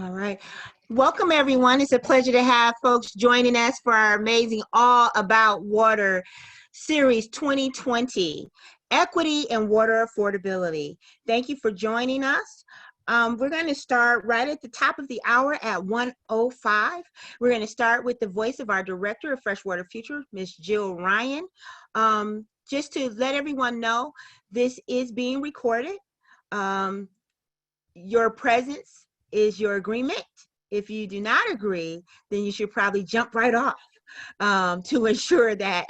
All right. Welcome, everyone. It's a pleasure to have folks joining us for our amazing All About Water Series 2020, Equity and Water Affordability. Thank you for joining us. We're going to start right at the top of the hour at 1:05. We're going to start with the voice of our Director of Freshwater Future, Ms. Jill Ryan. Just to let everyone know, this is being recorded. Your presence is your agreement. If you do not agree, then you should probably jump right off to ensure that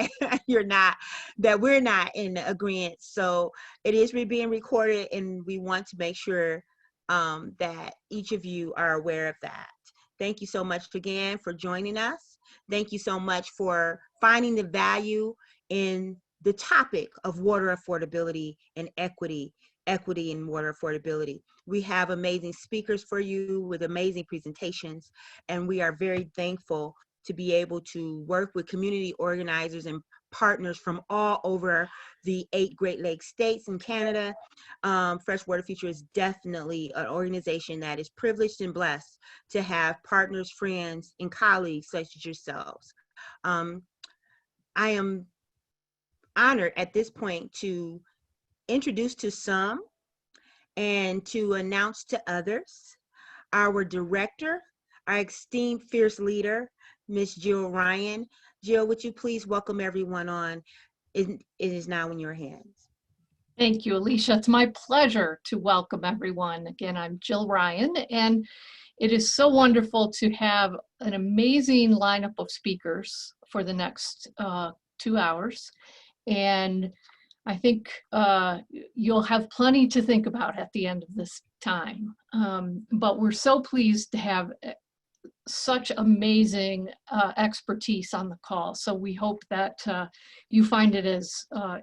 we're not in agreement. So it is being recorded, and we want to make sure that each of you are aware of that. Thank you so much again for joining us. Thank you so much for finding the value in the topic of water affordability and equity and water affordability. We have amazing speakers for you with amazing presentations, and we are very thankful to be able to work with community organizers and partners from all over the 8 Great Lakes states and Canada. Freshwater Future is definitely an organization that is privileged and blessed to have partners, friends, and colleagues such as yourselves. I am honored at this point to introduce to some and to announce to others our director, our esteemed fierce leader, Miss Jill Ryan. Jill, would you please welcome everyone on? It is now in your hands. Thank you, Alicia. It's my pleasure to welcome everyone. Again, I'm Jill Ryan, and it is so wonderful to have an amazing lineup of speakers for the next 2 hours. And I think you'll have plenty to think about at the end of this time. But we're so pleased to have such amazing expertise on the call. So we hope that you find it as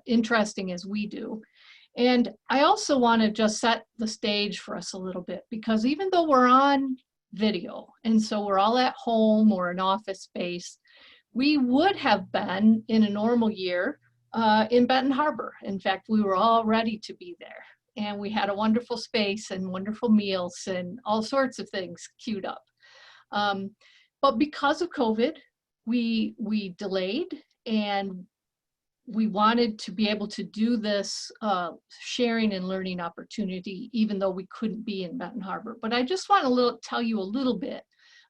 interesting as we do. And I also want to just set the stage for us a little bit, because even though we're on video, and so we're all at home or an office space, we would have been in a normal year in Benton Harbor. In fact, we were all ready to be there, and we had a wonderful space and wonderful meals and all sorts of things queued up. But because of COVID, we delayed, and we wanted to be able to do this sharing and learning opportunity, even though we couldn't be in Benton Harbor. But I just want to tell you a little bit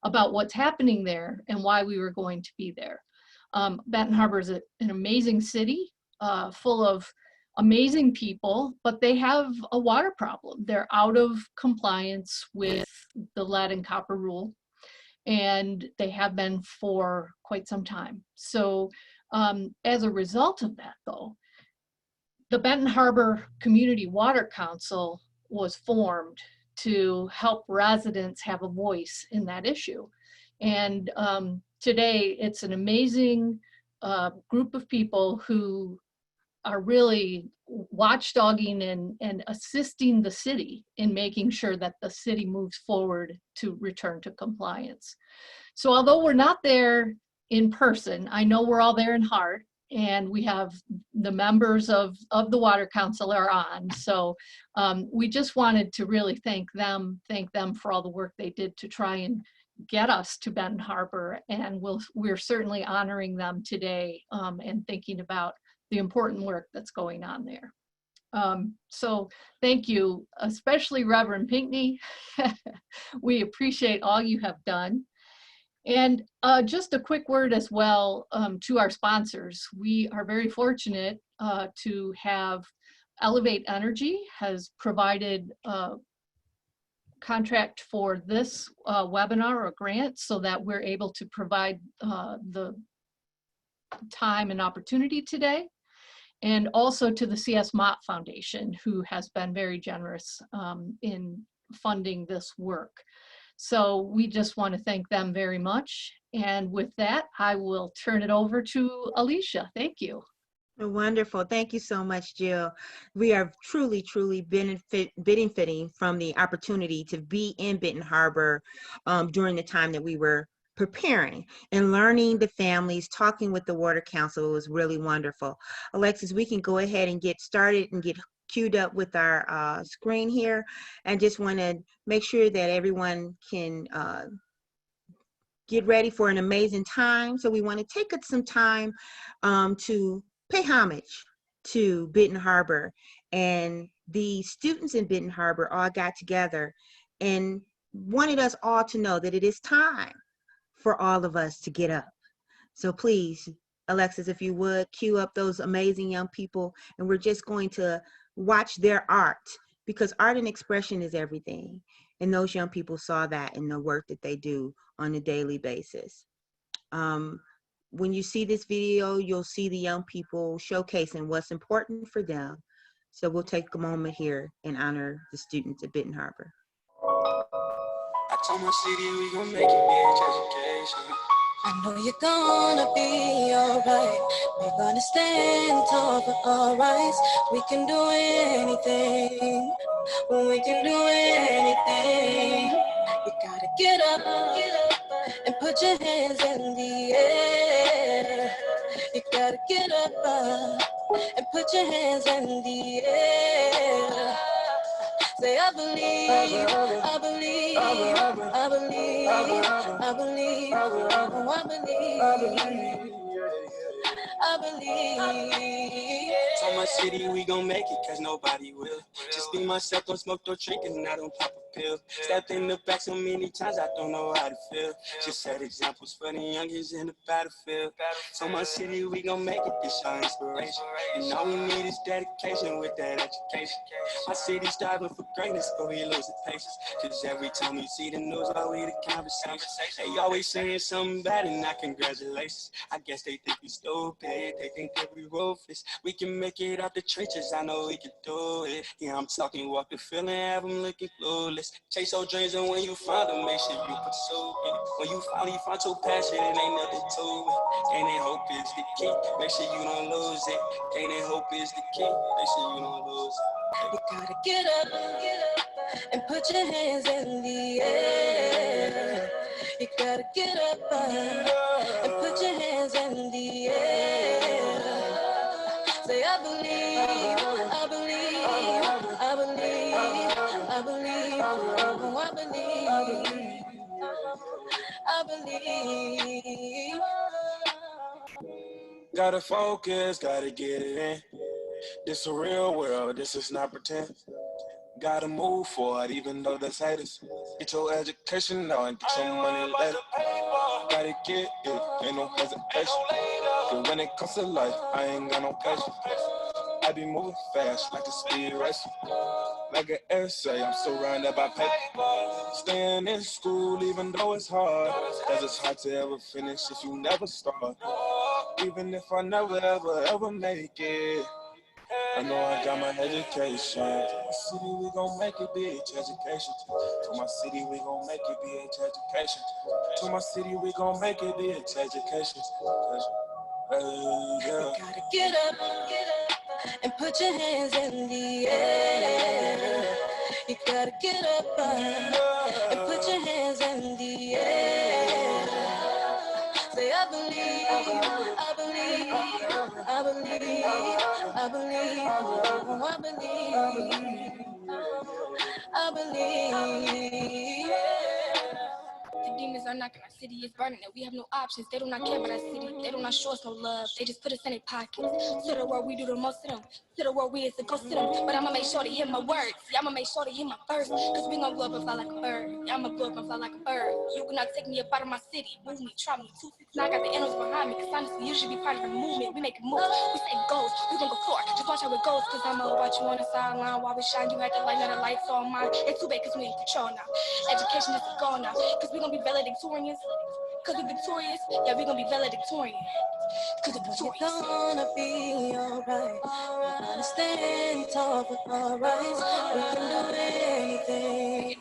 about what's happening there and why we were going to be there. Benton Harbor is an amazing city, full of amazing people, but they have a water problem. They're out of compliance with the lead and copper rule, and they have been for quite some time. So as a result of that, though, the Benton Harbor Community Water Council was formed to help residents have a voice in that issue. And today, it's an amazing group of people who are really watchdogging and assisting the city in making sure that the city moves forward to return to compliance. So although we're not there in person, I know we're all there in heart, and we have the members of the Water Council are on. So we just wanted to really thank them for all the work they did to try and get us to Benton Harbor, and we're certainly honoring them today and thinking about the important work that's going on there. So thank you, especially Reverend Pinckney. We appreciate all you have done. And just a quick word as well to our sponsors. We are very fortunate to have Elevate Energy has provided contract for this webinar or grant, so that we're able to provide the time and opportunity today, and also to the C.S. Mott Foundation, who has been very generous in funding this work. So we just want to thank them very much. And with that, I will turn it over to Alicia. Thank you. Wonderful. Thank you so much, Jill. We are truly benefiting from the opportunity to be in Benton Harbor during the time that we were preparing and learning the families, talking with the Water Council was really wonderful. Alexis, we can go ahead and get started and get queued up with our screen here, and just want to make sure that everyone can get ready for an amazing time. So we want to take some time to pay homage to Benton Harbor. And the students in Benton Harbor all got together and wanted us all to know that it is time for all of us to get up. So please, Alexis, if you would, cue up those amazing young people, and we're just going to watch their art, because art and expression is everything. And those young people saw that in the work that they do on a daily basis. When you see this video, you'll see the young people showcasing what's important for them. So we'll take a moment here and honor the students at Benton Harbor. I told my city we gon' make it, bitch, education. I know you're gonna be alright. We're gonna stand tall for our rights. We can do anything. We can do anything. You gotta get up and put your hands in the air. You gotta get up and put your hands in the air. Say I believe, I believe, I believe, I believe, I believe, I believe. Told my city we gon' make it, cause nobody will. Just be myself, don't smoke, don't drink, and I don't pop a pill. Stepped in the back so many times, I don't know how to feel. Just set examples for the youngest in the battlefield. Told my city we gon' make it, this our inspiration. And all we need is dedication with that education. My city striving for greatness, but we losing patience. Cause every time we see the news, all we the conversation. They always saying something bad and not congratulations. I guess they think we stupid, they think that we ruthless. We can make it out the trenches, I know we can do it. Yeah, I'm talking, walk the feeling, have them looking clueless. Chase your dreams, and when you find them, make sure you pursue it. When you finally find your passion, it ain't nothing to it. Gaining hope is the key, make sure you don't lose it. Gaining hope is the key, make sure you don't lose it. You gotta get up and put your hands in the air. You gotta get up and put your hands in the air. Say I believe, I believe, I believe, I believe, oh, I believe, I believe. Gotta focus, gotta get it in. This a real world, this is not pretend. Gotta move forward, even though there's haters. Get your education now and get your money later. Gotta get it, ain't no hesitation. But when it comes to life, I ain't got no patience. I be moving fast like a speed racer. Like an essay, I'm surrounded by paper. Staying in school even though it's hard. Cause it's hard to ever finish if you never start. Even if I never ever make it, I know I got my education. To my city, we gon' make it, bitch, education. To my city, we gon' make it, bitch, education. To my city, we gon' make it, bitch, education. Yeah. You gotta get up and put your hands in the air. You gotta get up and put your hands in the air. Say I believe, I believe, I believe, I believe, oh, I believe, I believe. The demons are knocking, our city is burning, and we have no options. They do not care about our city, they do not show us no love. They just put us in their pockets. To the world, we do the most of them. To the world, we is the ghost of them. But I'ma make sure they hear my words. Yeah, I'ma make sure they hear my verse. Cause we gon' blow up and fly like a bird. Yeah, I'ma blow up and fly like a bird. You cannot take me up out of my city. Move me, try me, 2 6. Now I got the animals behind me. Cause honestly, you should be part of the movement. We make it move. We say goals, we gon' go for it. Just watch how it goes. Cause I'ma watch you on the sideline while we shine. You had the light, now the lights on mine. It's too bad cause we in control now. Education is gone now. Cause we gon' be valedictorians. Cause we victorious. Yeah, we gon' be valedictorian. Cause we're victorious. It's gonna be alright. We're gonna stand tall for our rights. We can do anything.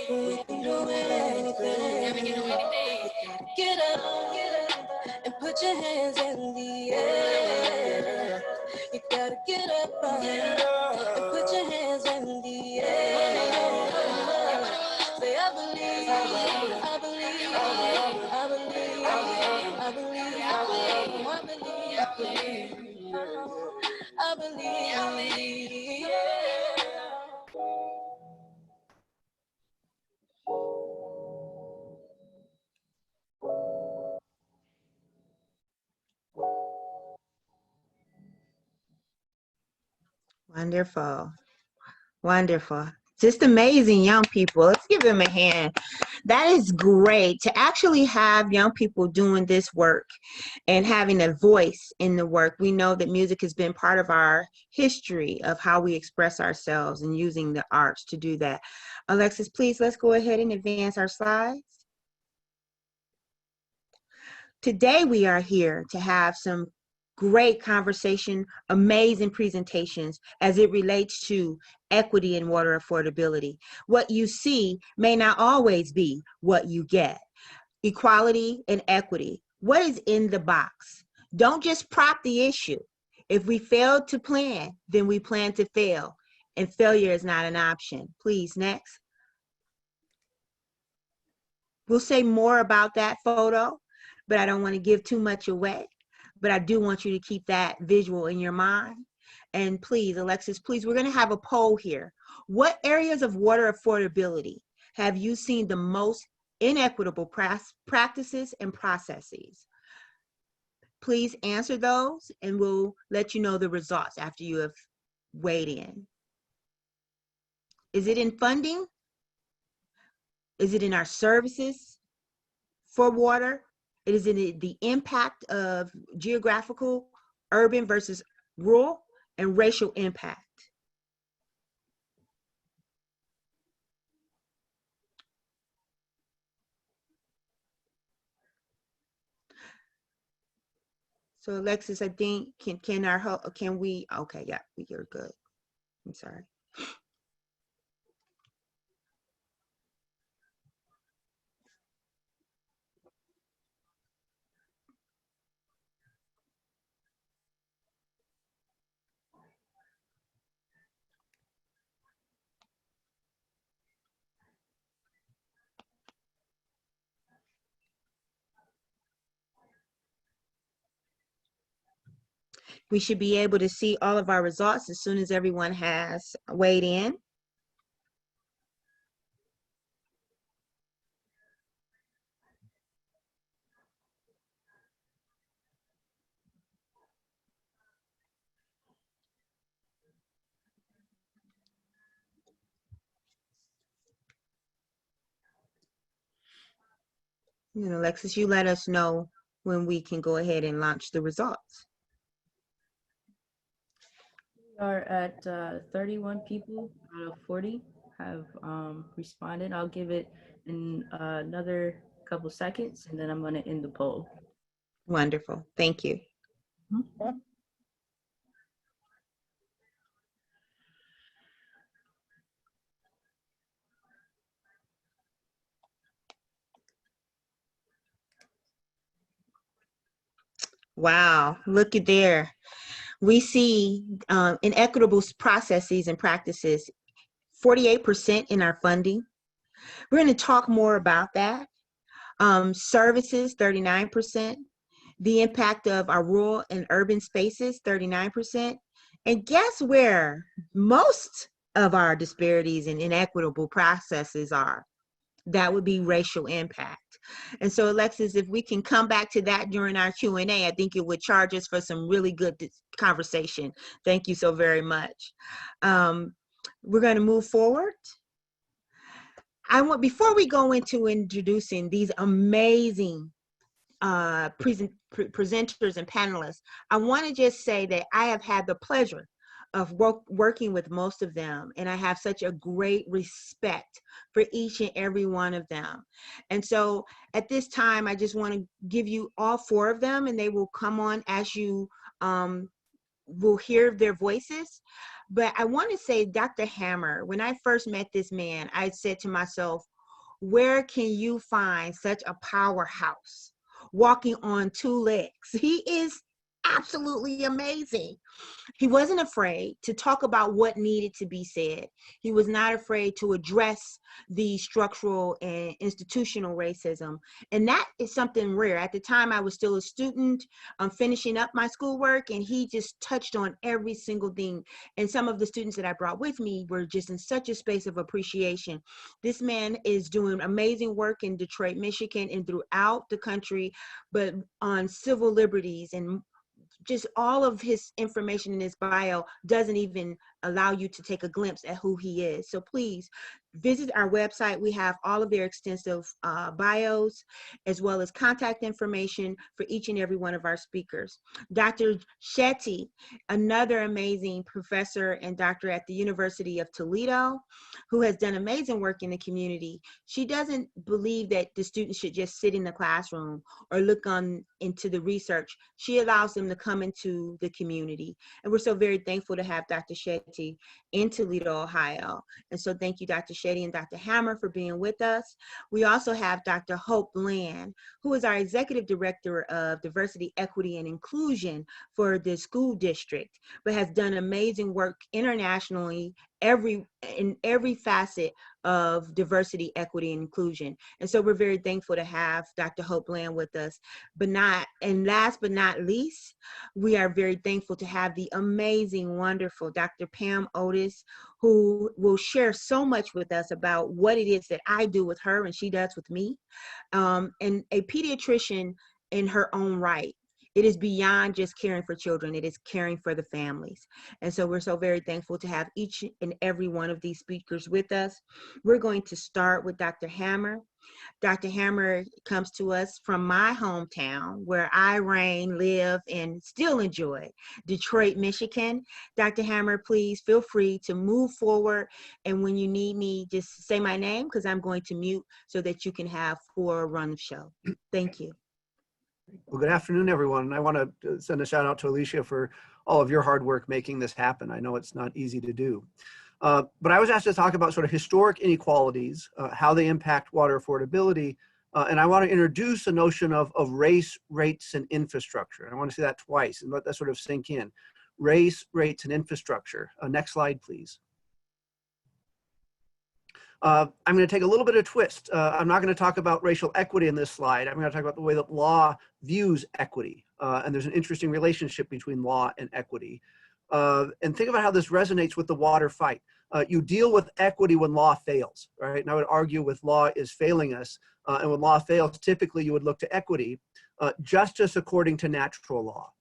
We can do anything. Yeah, we can do anything. You gotta get up and put your hands in the air. You gotta get up and put your hands in the air. Say I believe, I believe, I believe, I believe, I believe, I believe, I believe. Wonderful. Wonderful. Just amazing young people. Let's give them a hand. That is great to actually have young people doing this work and having a voice in the work. We know that music has been part of our history of how we express ourselves and using the arts to do that. Alexis, please, let's go ahead and advance our slides. Today we are here to have some great conversation, amazing presentations as it relates to equity and water affordability. What you see may not always be what you get. Equality and equity. What is in the box? Don't just prop the issue. If we fail to plan, then we plan to fail, and failure is not an option. Please, next. We'll say more about that photo, but I don't want to give too much away. But I do want you to keep that visual in your mind. And please, Alexis, please, we're going to have a poll here. What areas of water affordability have you seen the most inequitable practices and processes? Please answer those, and we'll let you know the results after you have weighed in. Is it in funding? Is it in our services for water? It is in the impact of geographical, urban versus rural, and racial impact. So Alexis, I think, can we, okay, yeah, you're good. I'm sorry. We should be able to see all of our results as soon as everyone has weighed in. And Alexis, you let us know when we can go ahead and launch the results. We are at 31 people out of 40 have responded. I'll give it in another couple seconds, and then I'm going to end the poll. Wonderful. Thank you. Mm-hmm. Wow, look at there. We see inequitable processes and practices, 48% in our funding. We're going to talk more about that. Services, 39%. The impact of our rural and urban spaces, 39%. And guess where most of our disparities and inequitable processes are? That would be racial impact. And so, Alexis, if we can come back to that during our Q&A, I think it would charge us for some really good conversation. Thank you so very much. We're going to move forward. Before we go into introducing these amazing presenters and panelists, I want to just say that I have had the pleasure of working with most of them, and I have such a great respect for each and every one of them. And so at this time, I just want to give you all four of them, and they will come on as you will hear their voices. But I want to say, Dr. Hammer, when I first met this man, I said to myself, where can you find such a powerhouse walking on two legs? He is absolutely amazing. He wasn't afraid to talk about what needed to be said. He was not afraid to address the structural and institutional racism. And that is something rare. At the time, I was still a student, finishing up my schoolwork, and he just touched on every single thing. And some of the students that I brought with me were just in such a space of appreciation. This man is doing amazing work in Detroit, Michigan, and throughout the country, but on civil liberties, and just all of his information in his bio doesn't even allow you to take a glimpse at who he is. So please visit our website. We have all of their extensive bios, as well as contact information for each and every one of our speakers. Dr. Shetty, another amazing professor and doctor at the University of Toledo, who has done amazing work in the community. She doesn't believe that the students should just sit in the classroom or look into the research. She allows them to come into the community. And we're so very thankful to have Dr. Shetty in Toledo, Ohio. And so thank you, Dr. Shetty and Dr. Hammer, for being with us. We also have Dr. Hope Bland, who is our Executive Director of Diversity, Equity, and Inclusion for the school district, but has done amazing work internationally in every facet of diversity, equity, and inclusion. And so we're very thankful to have Dr. Hope Bland with us. Last but not least, we are very thankful to have the amazing, wonderful Dr. Pam Otis, who will share so much with us about what it is that I do with her and she does with me, and a pediatrician in her own right. It is beyond just caring for children. It is caring for the families. And so we're so very thankful to have each and every one of these speakers with us. We're going to start with Dr. Hammer. Dr. Hammer comes to us from my hometown, where I reign, live, and still enjoy, Detroit, Michigan. Dr. Hammer, please feel free to move forward. And when you need me, just say my name, because I'm going to mute so that you can have full run of show. Thank you. Well, good afternoon, everyone. I want to send a shout out to Alicia for all of your hard work making this happen. I know it's not easy to do. But I was asked to talk about sort of historic inequalities, how they impact water affordability, and I want to introduce a notion of race, rates, and infrastructure. And I want to say that twice and let that sort of sink in. Race, rates, and infrastructure. Next slide, please. I'm going to take a little bit of a twist. I'm not going to talk about racial equity in this slide. I'm going to talk about the way that law views equity. And there's an interesting relationship between law and equity. And think about how this resonates with the water fight. You deal with equity when law fails, right? And I would argue with law is failing us. And when law fails, typically you would look to equity, justice according to natural law.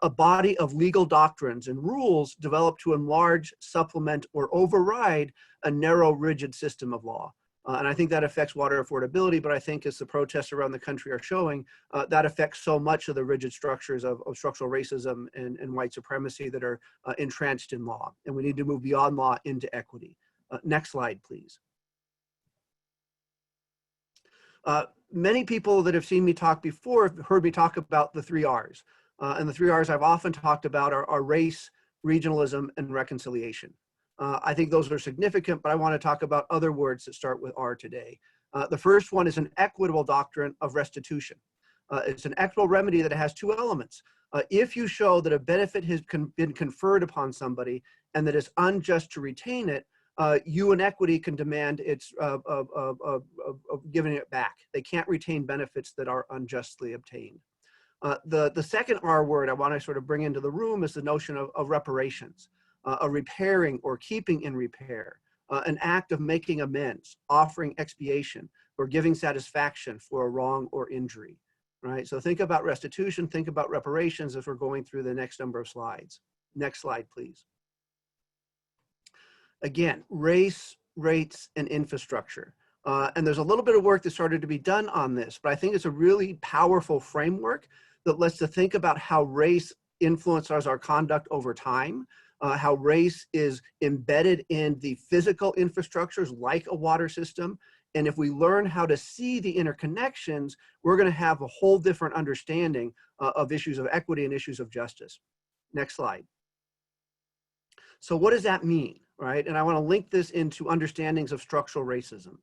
A body of legal doctrines and rules developed to enlarge, supplement, or override a narrow, rigid system of law. And I think that affects water affordability, but I think as the protests around the country are showing, that affects so much of the rigid structures of structural racism and white supremacy that are entrenched in law. And we need to move beyond law into equity. Next slide, please. Many people that have seen me talk before have heard me talk about the 3 R's. And the 3 R's I've often talked about are race, regionalism, and reconciliation. I think those are significant, but I want to talk about other words that start with R today. The first one is an equitable doctrine of restitution. It's an equitable remedy that has 2 elements. If you show that a benefit has been conferred upon somebody and that it's unjust to retain it, you in equity can demand its giving it back. They can't retain benefits that are unjustly obtained. The second R word I want to sort of bring into the room is the notion of reparations, a repairing or keeping in repair, an act of making amends, offering expiation, or giving satisfaction for a wrong or injury, right? So think about restitution, think about reparations as we're going through the next number of slides. Next slide, please. Again, race, rates, and infrastructure. And there's a little bit of work that started to be done on this, but I think it's a really powerful framework that lets us think about how race influences our conduct over time, how race is embedded in the physical infrastructures like a water system. And if we learn how to see the interconnections, we're going to have a whole different understanding of issues of equity and issues of justice. Next slide. So what does that mean, right? And I want to link this into understandings of structural racism.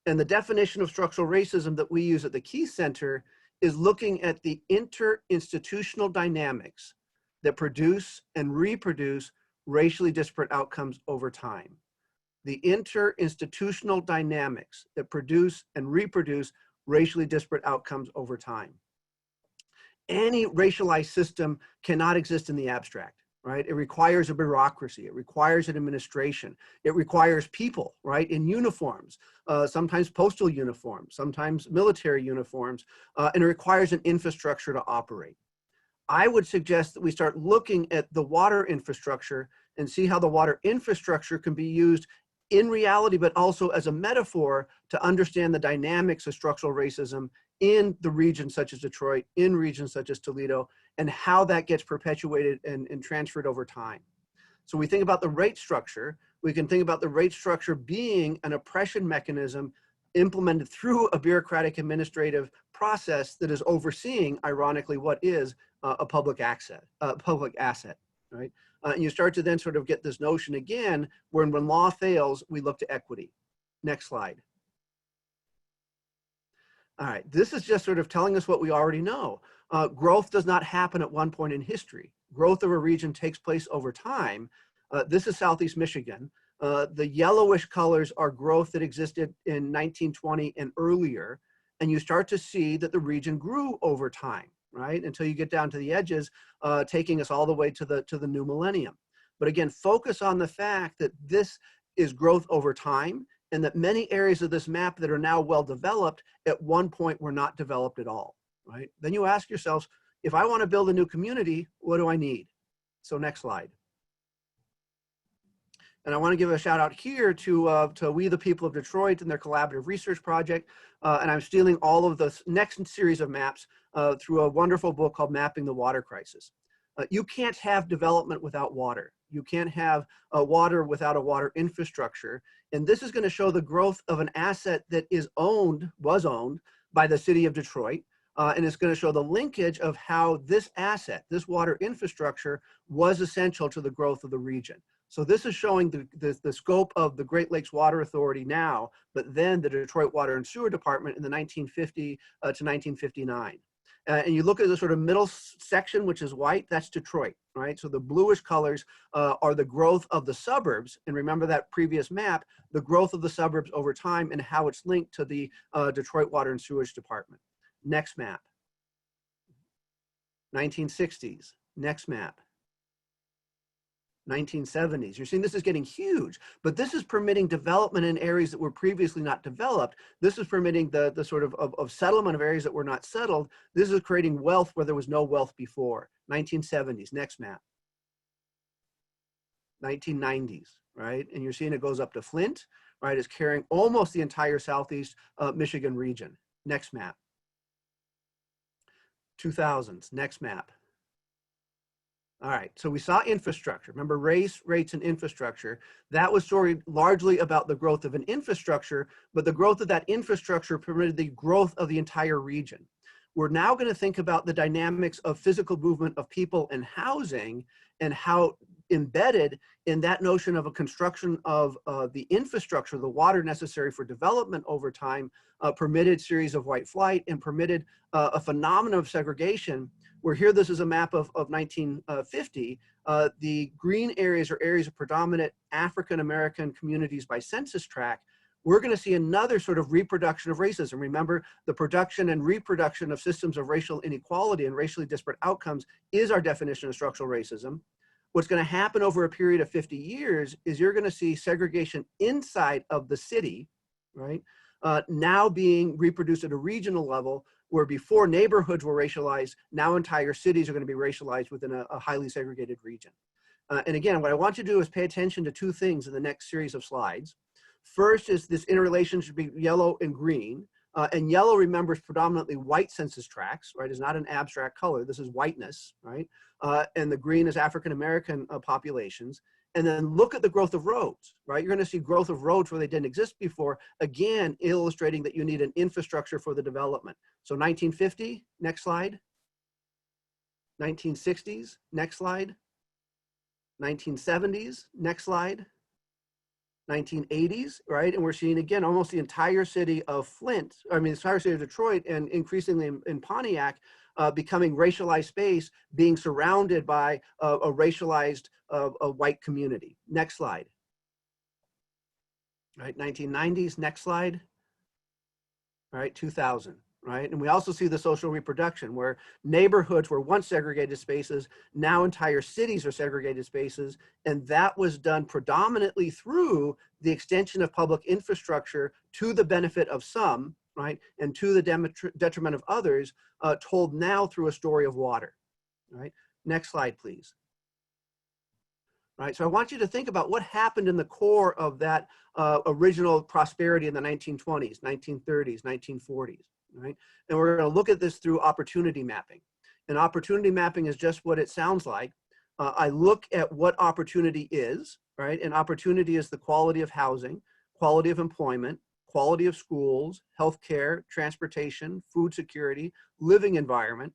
And the definition of structural racism that we use at the Key Center is looking at the interinstitutional dynamics that produce and reproduce racially disparate outcomes over time. The interinstitutional dynamics that produce and reproduce racially disparate outcomes over time. Any racialized system cannot exist in the abstract. Right? It requires a bureaucracy. It requires an administration. It requires people, right, in uniforms, sometimes postal uniforms, sometimes military uniforms, and it requires an infrastructure to operate. I would suggest that we start looking at the water infrastructure and see how the water infrastructure can be used in reality, but also as a metaphor to understand the dynamics of structural racism in the regions such as Detroit, in regions such as Toledo, and how that gets perpetuated and transferred over time. So we think about the rate structure, we can think about the rate structure being an oppression mechanism implemented through a bureaucratic administrative process that is overseeing, ironically, what is a public asset, right? And you start to then sort of get this notion again, when law fails, we look to equity. Next slide. All right, this is just sort of telling us what we already know. Growth does not happen at one point in history. Growth of a region takes place over time. This is Southeast Michigan. The yellowish colors are growth that existed in 1920 and earlier. And you start to see that the region grew over time, right? Until you get down to the edges, taking us all the way to the new millennium. But again, focus on the fact that this is growth over time, and that many areas of this map that are now well developed at one point were not developed at all, right? Then you ask yourselves, if I want to build a new community, what do I need? So next slide. And I want to give a shout out here to We the People of Detroit and their collaborative research project. And I'm stealing all of the next series of maps through a wonderful book called Mapping the Water Crisis. You can't have development without water. You can't have water without a water infrastructure. And this is going to show the growth of an asset that was owned by the city of Detroit. And it's going to show the linkage of how this asset, this water infrastructure, was essential to the growth of the region. So this is showing the scope of the Great Lakes Water Authority now, but then the Detroit Water and Sewer Department in the 1950 to 1959. And you look at the sort of middle section, which is white, that's Detroit, right? So the bluish colors are the growth of the suburbs. And remember that previous map, the growth of the suburbs over time and how it's linked to the Detroit Water and Sewage Department. Next map. 1960s, next map. 1970s. You're seeing this is getting huge, but this is permitting development in areas that were previously not developed. This is permitting the sort of settlement of areas that were not settled. This is creating wealth where there was no wealth before. 1970s, next map. 1990s, right? And you're seeing it goes up to Flint, right? It's carrying almost the entire Southeast Michigan region. Next map. 2000s, next map. All right, so we saw infrastructure. Remember race, rates, and infrastructure. That was largely about the growth of an infrastructure, but the growth of that infrastructure permitted the growth of the entire region. We're now going to think about the dynamics of physical movement of people and housing and how embedded in that notion of a construction of the infrastructure, the water necessary for development over time, permitted series of white flight and permitted a phenomenon of segregation. Where here, this is a map of 1950. The green areas are areas of predominant African-American communities by census tract. We're going to see another sort of reproduction of racism. Remember, the production and reproduction of systems of racial inequality and racially disparate outcomes is our definition of structural racism. What's going to happen over a period of 50 years is you're going to see segregation inside of the city, right? Now being reproduced at a regional level, where before neighborhoods were racialized, now entire cities are going to be racialized within a highly segregated region. And again, what I want you to do is pay attention to two things in the next series of slides. First is this interrelationship between yellow and green. And yellow, remember, is predominantly white census tracts, right? It's not an abstract color. This is whiteness, right? And the green is African-American populations. And then look at the growth of roads, right? You're going to see growth of roads where they didn't exist before, again, illustrating that you need an infrastructure for the development. So 1950, next slide. 1960s, next slide. 1970s, next slide. 1980s, right? And we're seeing, again, almost the entire city of Flint, the entire city of Detroit and increasingly in Pontiac, becoming racialized space, being surrounded by a racialized a white community. Next slide. Right, 1990s, next slide. All right, 2000, right? And we also see the social reproduction where neighborhoods were once segregated spaces, now entire cities are segregated spaces, and that was done predominantly through the extension of public infrastructure to the benefit of some, right, and to the detriment of others, told now through a story of water. All right, next slide, please. All right, so I want you to think about what happened in the core of that original prosperity in the 1920s, 1930s, 1940s, right? And we're going to look at this through opportunity mapping. And opportunity mapping is just what it sounds like. I look at what opportunity is, right? And opportunity is the quality of housing, quality of employment, quality of schools, healthcare, transportation, food security, living environment.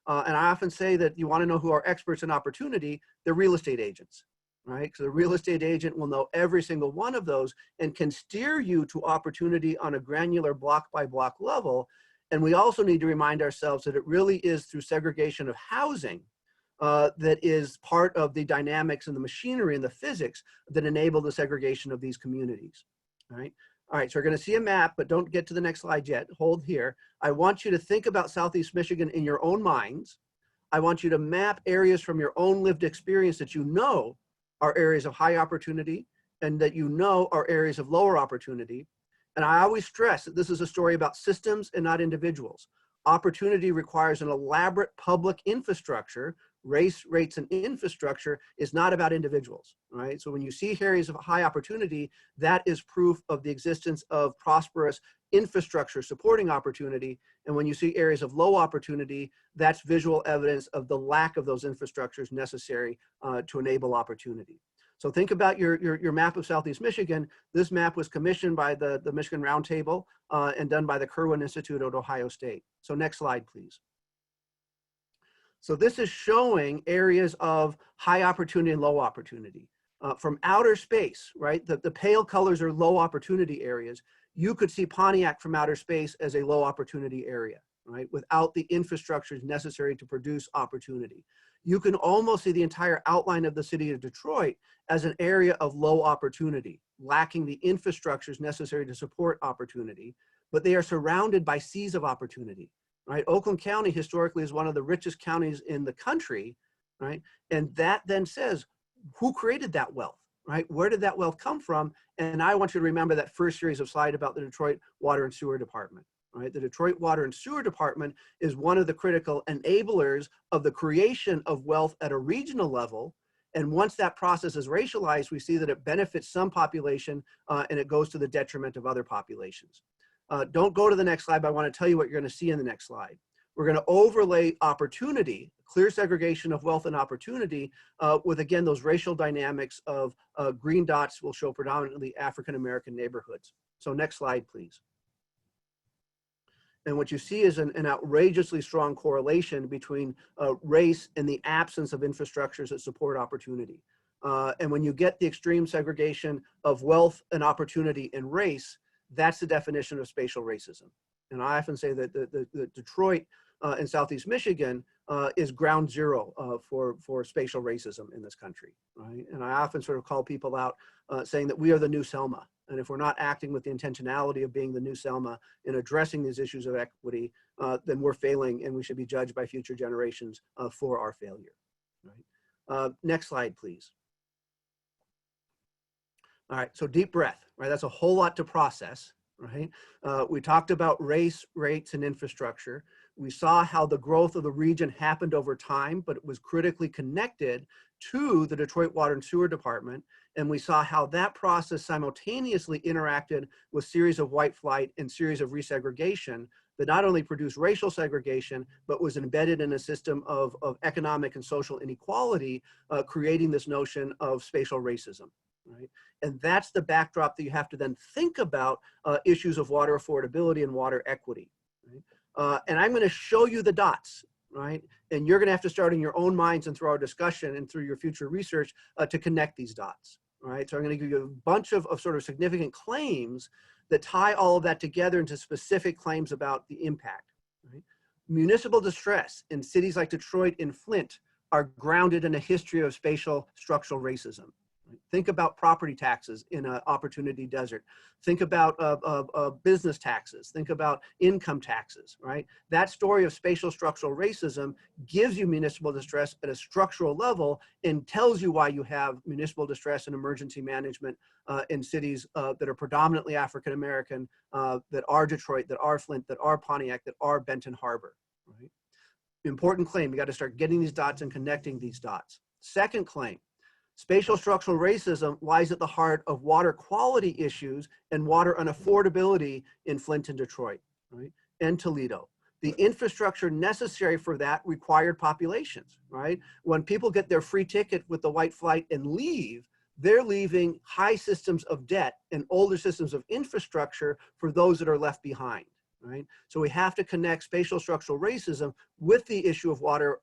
And I often say that you want to know who are experts in opportunity, they're real estate agents, right? So the real estate agent will know every single one of those and can steer you to opportunity on a granular block by block level. And we also need to remind ourselves that it really is through segregation of housing that is part of the dynamics and the machinery and the physics that enable the segregation of these communities, all right? All right, so we're going to see a map, but don't get to the next slide yet. Hold here. I want you to think about Southeast Michigan in your own minds. I want you to map areas from your own lived experience that you know are areas of high opportunity and that you know are areas of lower opportunity. And I always stress that this is a story about systems and not individuals. Opportunity requires an elaborate public infrastructure. Race, rates, and infrastructure is not about individuals, right? So when you see areas of high opportunity, that is proof of the existence of prosperous infrastructure supporting opportunity. And when you see areas of low opportunity, that's visual evidence of the lack of those infrastructures necessary to enable opportunity. So think about your map of Southeast Michigan. This map was commissioned by the Michigan Roundtable and done by the Kirwan Institute at Ohio State. So next slide, please. So this is showing areas of high opportunity and low opportunity. From outer space, right? The pale colors are low opportunity areas. You could see Pontiac from outer space as a low opportunity area, right? Without the infrastructures necessary to produce opportunity. You can almost see the entire outline of the city of Detroit as an area of low opportunity, lacking the infrastructures necessary to support opportunity, but they are surrounded by seas of opportunity. Right? Oakland County historically is one of the richest counties in the country, right? And that then says, who created that wealth, right? Where did that wealth come from? And I want you to remember that first series of slides about the Detroit Water and Sewer Department, right? The Detroit Water and Sewer Department is one of the critical enablers of the creation of wealth at a regional level. And once that process is racialized, we see that it benefits some population and it goes to the detriment of other populations. Don't go to the next slide, but I want to tell you what you're going to see in the next slide. We're going to overlay opportunity, clear segregation of wealth and opportunity with, again, those racial dynamics of green dots will show predominantly African-American neighborhoods. So next slide, please. And what you see is an outrageously strong correlation between race and the absence of infrastructures that support opportunity. And when you get the extreme segregation of wealth and opportunity and race, that's the definition of spatial racism. And I often say that the Detroit in Southeast Michigan is ground zero for spatial racism in this country, right? And I often sort of call people out saying that we are the new Selma. And if we're not acting with the intentionality of being the new Selma in addressing these issues of equity, then we're failing and we should be judged by future generations for our failure, right? Next slide, please. All right, so deep breath, right? That's a whole lot to process, right? We talked about race, rates, and infrastructure. We saw how the growth of the region happened over time, but it was critically connected to the Detroit Water and Sewer Department. And we saw how that process simultaneously interacted with series of white flight and series of resegregation that not only produced racial segregation, but was embedded in a system of economic and social inequality, creating this notion of spatial racism. Right? And that's the backdrop that you have to then think about issues of water affordability and water equity. Right? And I'm going to show you the dots, right? And you're going to have to start in your own minds and through our discussion and through your future research to connect these dots. Right? So I'm going to give you a bunch of sort of significant claims that tie all of that together into specific claims about the impact. Right? Municipal distress in cities like Detroit and Flint are grounded in a history of spatial structural racism. Think about property taxes in an opportunity desert. Think about business taxes. Think about income taxes, right? That story of spatial structural racism gives you municipal distress at a structural level and tells you why you have municipal distress and emergency management in cities that are predominantly African-American, that are Detroit, that are Flint, that are Pontiac, that are Benton Harbor, right? Important claim. You got to start getting these dots and connecting these dots. Second claim, spatial structural racism lies at the heart of water quality issues and water unaffordability in Flint and Detroit, right? And Toledo. The infrastructure necessary for that required populations, right? When people get their free ticket with the white flight and leave, they're leaving high systems of debt and older systems of infrastructure for those that are left behind, right? So we have to connect spatial structural racism with the issue of water,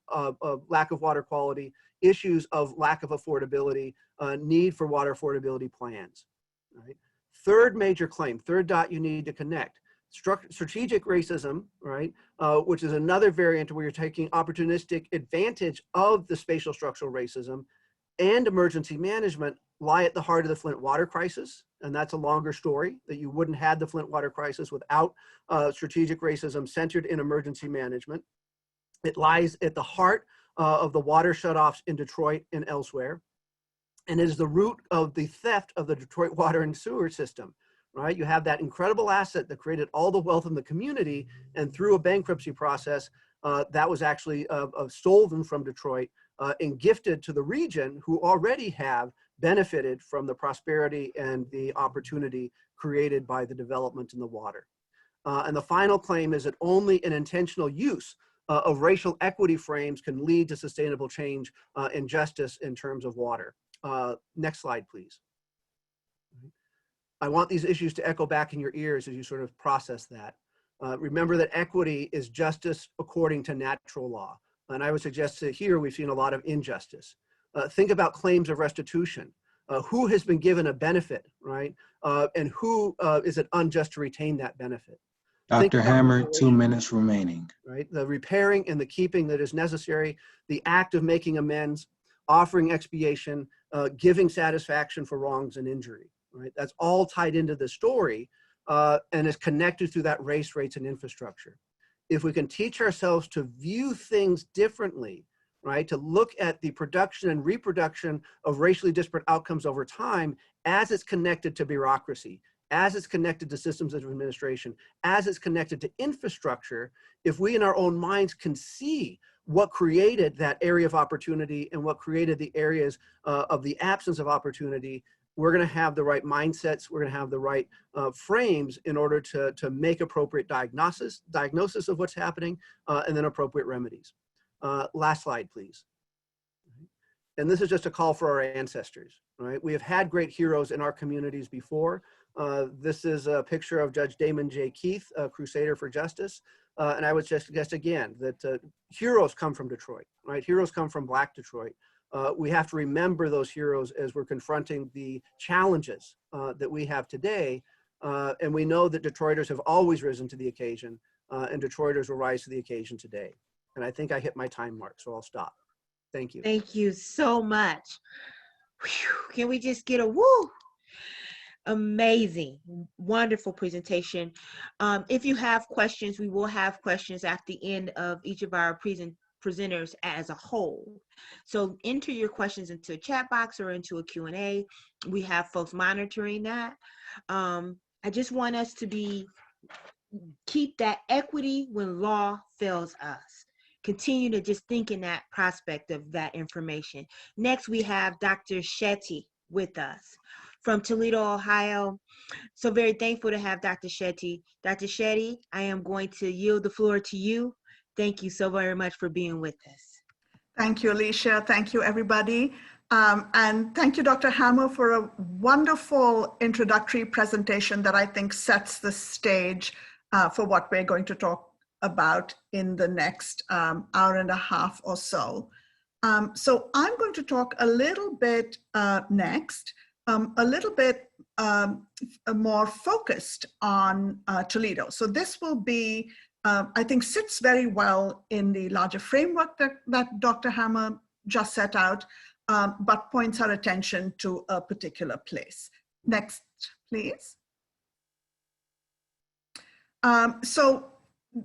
lack of water quality, issues of lack of affordability, need for water affordability plans, right? Third major claim, third dot you need to connect, strategic racism, right? Which is another variant where you're taking opportunistic advantage of the spatial structural racism, and emergency management lie at the heart of the Flint water crisis. And that's a longer story, that you wouldn't have the Flint water crisis without strategic racism centered in emergency management. It lies at the heart of the water shutoffs in Detroit and elsewhere, and is the root of the theft of the Detroit water and sewer system, right? You have that incredible asset that created all the wealth in the community, and through a bankruptcy process, that was actually stolen from Detroit and gifted to the region, who already have benefited from the prosperity and the opportunity created by the development in the water. And the final claim is that only an intentional use of racial equity frames can lead to sustainable change and justice in terms of water. Next slide, please. I want these issues to echo back in your ears as you sort of process that. Remember that equity is justice according to natural law. And I would suggest that here we've seen a lot of injustice. Think about claims of restitution. Who has been given a benefit, right? And who is it unjust to retain that benefit? Dr. Hammer, 2 minutes remaining. Right, the repairing and the keeping that is necessary, the act of making amends, offering expiation, giving satisfaction for wrongs and injury, right? That's all tied into the story and is connected through that race, rates, and infrastructure. If we can teach ourselves to view things differently, right, to look at the production and reproduction of racially disparate outcomes over time as it's connected to bureaucracy, as it's connected to systems of administration, as it's connected to infrastructure, if we in our own minds can see what created that area of opportunity and what created the areas of the absence of opportunity, we're going to have the right mindsets, we're going to have the right frames in order to make appropriate diagnosis of what's happening and then appropriate remedies. Last slide, please. And this is just a call for our ancestors, right? We have had great heroes in our communities before. This is a picture of Judge Damon J. Keith, a crusader for justice. And I would just suggest again that heroes come from Detroit, right? Heroes come from Black Detroit. We have to remember those heroes as we're confronting the challenges that we have today. And we know that Detroiters have always risen to the occasion, and Detroiters will rise to the occasion today. And I think I hit my time mark, so I'll stop. Thank you. Thank you so much. Whew, can we just get a woo? Amazing, wonderful presentation. If you have questions, we will have questions at the end of each of our presenters as a whole. So enter your questions into a chat box or into a Q&A. We have folks monitoring that. I just want us to keep that equity when law fails us. Continue to just think in that prospect of that information. Next, we have Dr. Shetty with us from Toledo, Ohio. So very thankful to have Dr. Shetty. Dr. Shetty, I am going to yield the floor to you. Thank you so very much for being with us. Thank you, Alicia. Thank you, everybody. And thank you, Dr. Hammer, for a wonderful introductory presentation that I think sets the stage for what we're going to talk about in the next hour and a half or so. So I'm going to talk a little bit next, a little bit more focused on Toledo. So this will be, I think, sits very well in the larger framework that Dr. Hammer just set out, but points our attention to a particular place. Next, please. So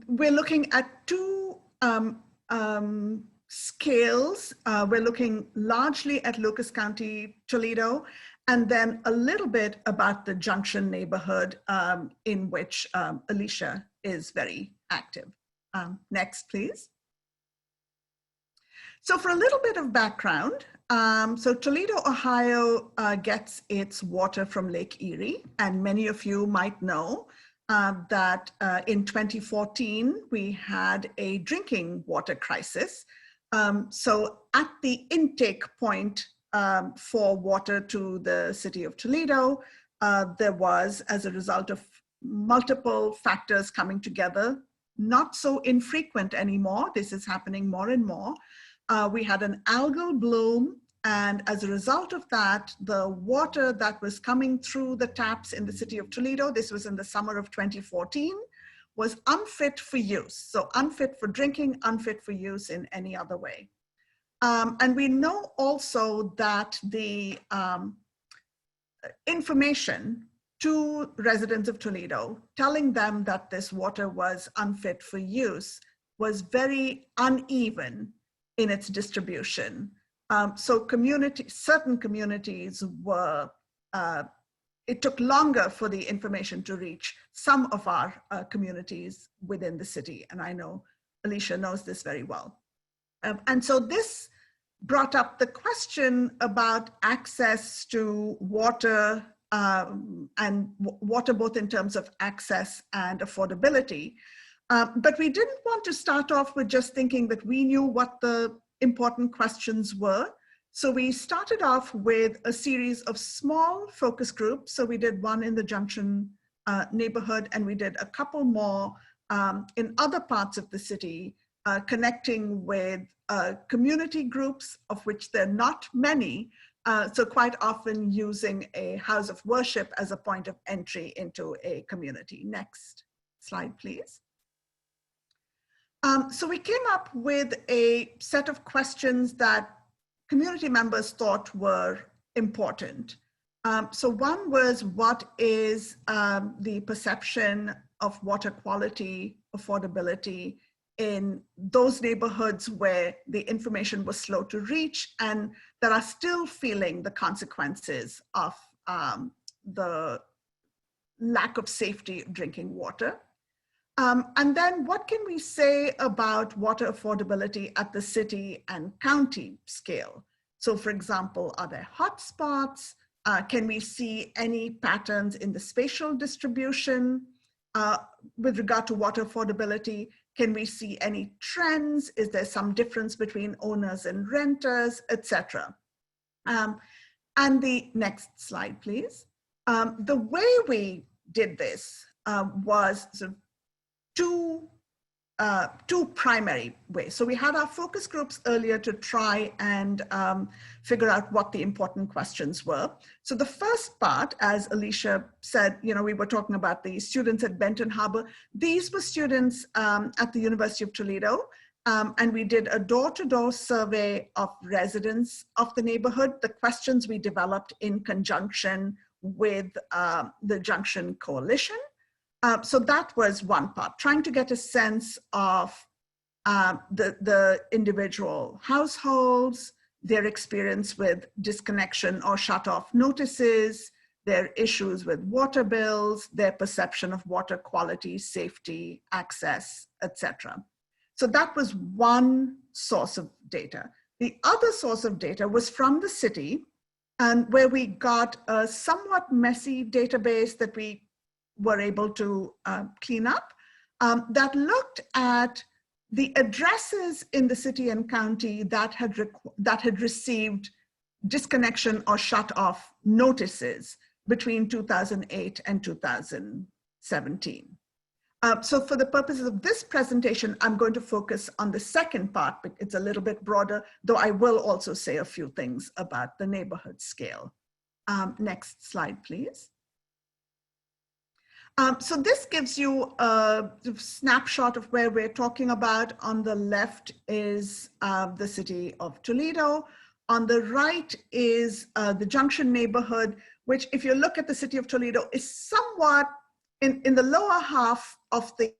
we're looking at two scales. We're looking largely at Lucas County, Toledo, and then a little bit about the Junction neighborhood in which Alicia is very active. Next, please. So for a little bit of background, so Toledo, Ohio gets its water from Lake Erie, and many of you might know that in 2014, we had a drinking water crisis. So at the intake point for water to the city of Toledo, there was, as a result of multiple factors coming together, not so infrequent anymore. This is happening more and more. We had an algal bloom, and as a result of that, the water that was coming through the taps in the city of Toledo, this was in the summer of 2014, was unfit for use. So unfit for drinking, unfit for use in any other way. And we know also that the information to residents of Toledo, telling them that this water was unfit for use, was very uneven in its distribution. So certain communities were, it took longer for the information to reach some of our communities within the city. And I know Alicia knows this very well. And so this brought up the question about access to water and water both in terms of access and affordability. But we didn't want to start off with just thinking that we knew what the important questions were. So we started off with a series of small focus groups. So we did one in the Junction neighborhood, and we did a couple more in other parts of the city, connecting with community groups, of which there are not many. So quite often using a house of worship as a point of entry into a community. Next slide, please. So we came up with a set of questions that community members thought were important. So one was, what is the perception of water quality, affordability in those neighborhoods where the information was slow to reach and that are still feeling the consequences of the lack of safety drinking water? And then what can we say about water affordability at the city and county scale? So for example, are there hotspots? Can we see any patterns in the spatial distribution with regard to water affordability? Can we see any trends? Is there some difference between owners and renters, etc.? And the next slide, please. The way we did this was sort of two primary ways. So we had our focus groups earlier to try and figure out what the important questions were. So the first part, as Alicia said, you know, we were talking about the students at Benton Harbor. These were students at the University of Toledo, and we did a door-to-door survey of residents of the neighborhood. The questions we developed in conjunction with the Junction Coalition. So that was one part, trying to get a sense of the individual households, their experience with disconnection or shut-off notices, their issues with water bills, their perception of water quality, safety, access, etc. So that was one source of data. The other source of data was from the city, and where we got a somewhat messy database that we were able to clean up, that looked at the addresses in the city and county that had received disconnection or shut off notices between 2008 and 2017. So for the purposes of this presentation, I'm going to focus on the second part, but it's a little bit broader, though I will also say a few things about the neighborhood scale. Next slide, please. So this gives you a snapshot of where we're talking about. On the left is the city of Toledo. On the right is the Junction neighborhood, which if you look at the city of Toledo is somewhat in the lower half of the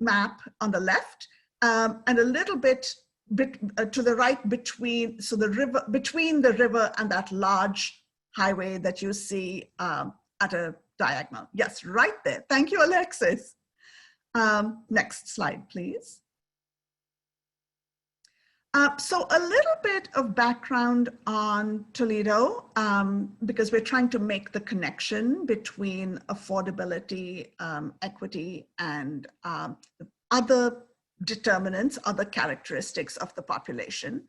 map on the left, and a little bit to the right between, so the river, between the river and that large highway that you see at a diagonal. Yes, right there. Thank you, Alexis. Next slide, please. So a little bit of background on Toledo, because we're trying to make the connection between affordability, equity, and other determinants, other characteristics of the population.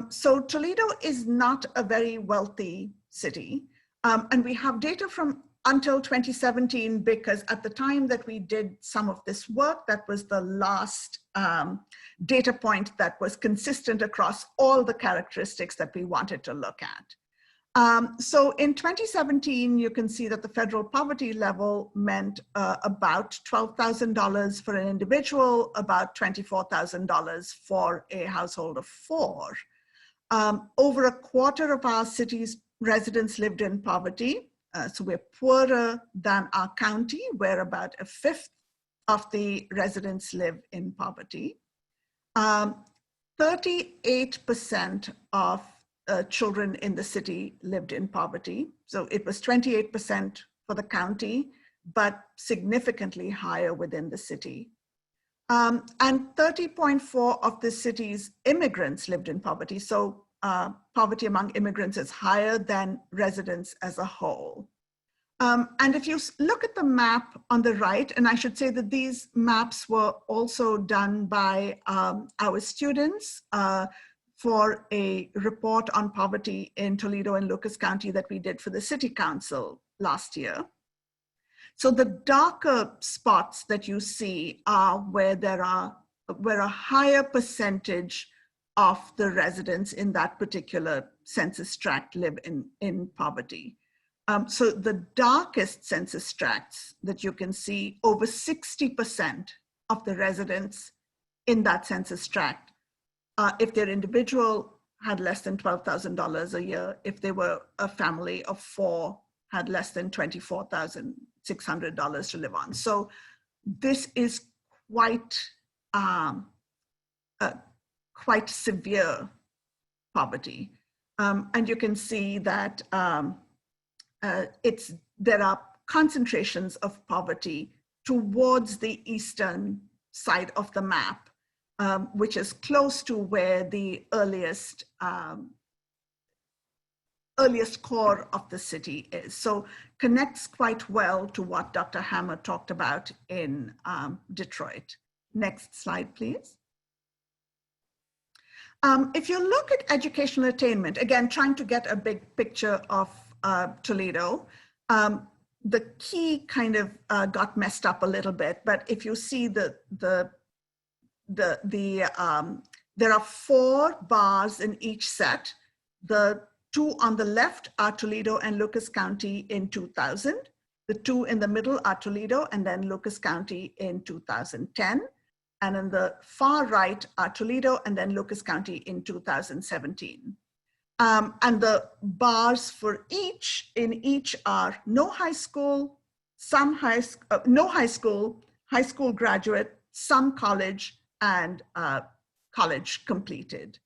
So Toledo is not a very wealthy city. And we have data from until 2017, because at the time that we did some of this work, that was the last data point that was consistent across all the characteristics that we wanted to look at. So in 2017, you can see that the federal poverty level meant about $12,000 for an individual, about $24,000 for a household of 4. Over a quarter of our city's residents lived in poverty. So we're poorer than our county, where about a fifth of the residents live in poverty. 38% of children in the city lived in poverty. So it was 28% for the county, but significantly higher within the city. And 30.4% of the city's immigrants lived in poverty. So poverty among immigrants is higher than residents as a whole. And if you look at the map on the right, and I should say that these maps were also done by our students for a report on poverty in Toledo and Lucas County that we did for the City Council last year. So the darker spots that you see are where a higher percentage of the residents in that particular census tract live in poverty. So the darkest census tracts that you can see, over 60% of the residents in that census tract, if their individual had less than $12,000 a year, if they were a family of 4, had less than $24,600 to live on. So this is quite severe poverty. And you can see that there are concentrations of poverty towards the eastern side of the map, which is close to where the earliest core of the city is. So connects quite well to what Dr. Hammer talked about in Detroit. Next slide, please. If you look at educational attainment, again, trying to get a big picture of Toledo, the key kind of got messed up a little bit, but if you see there are 4 bars in each set. The 2 on the left are Toledo and Lucas County in 2000. The 2 in the middle are Toledo and then Lucas County in 2010. And in the far right are Toledo and then Lucas County in 2017. And the bars for each are no high school, no high school graduate, some college, and college completed.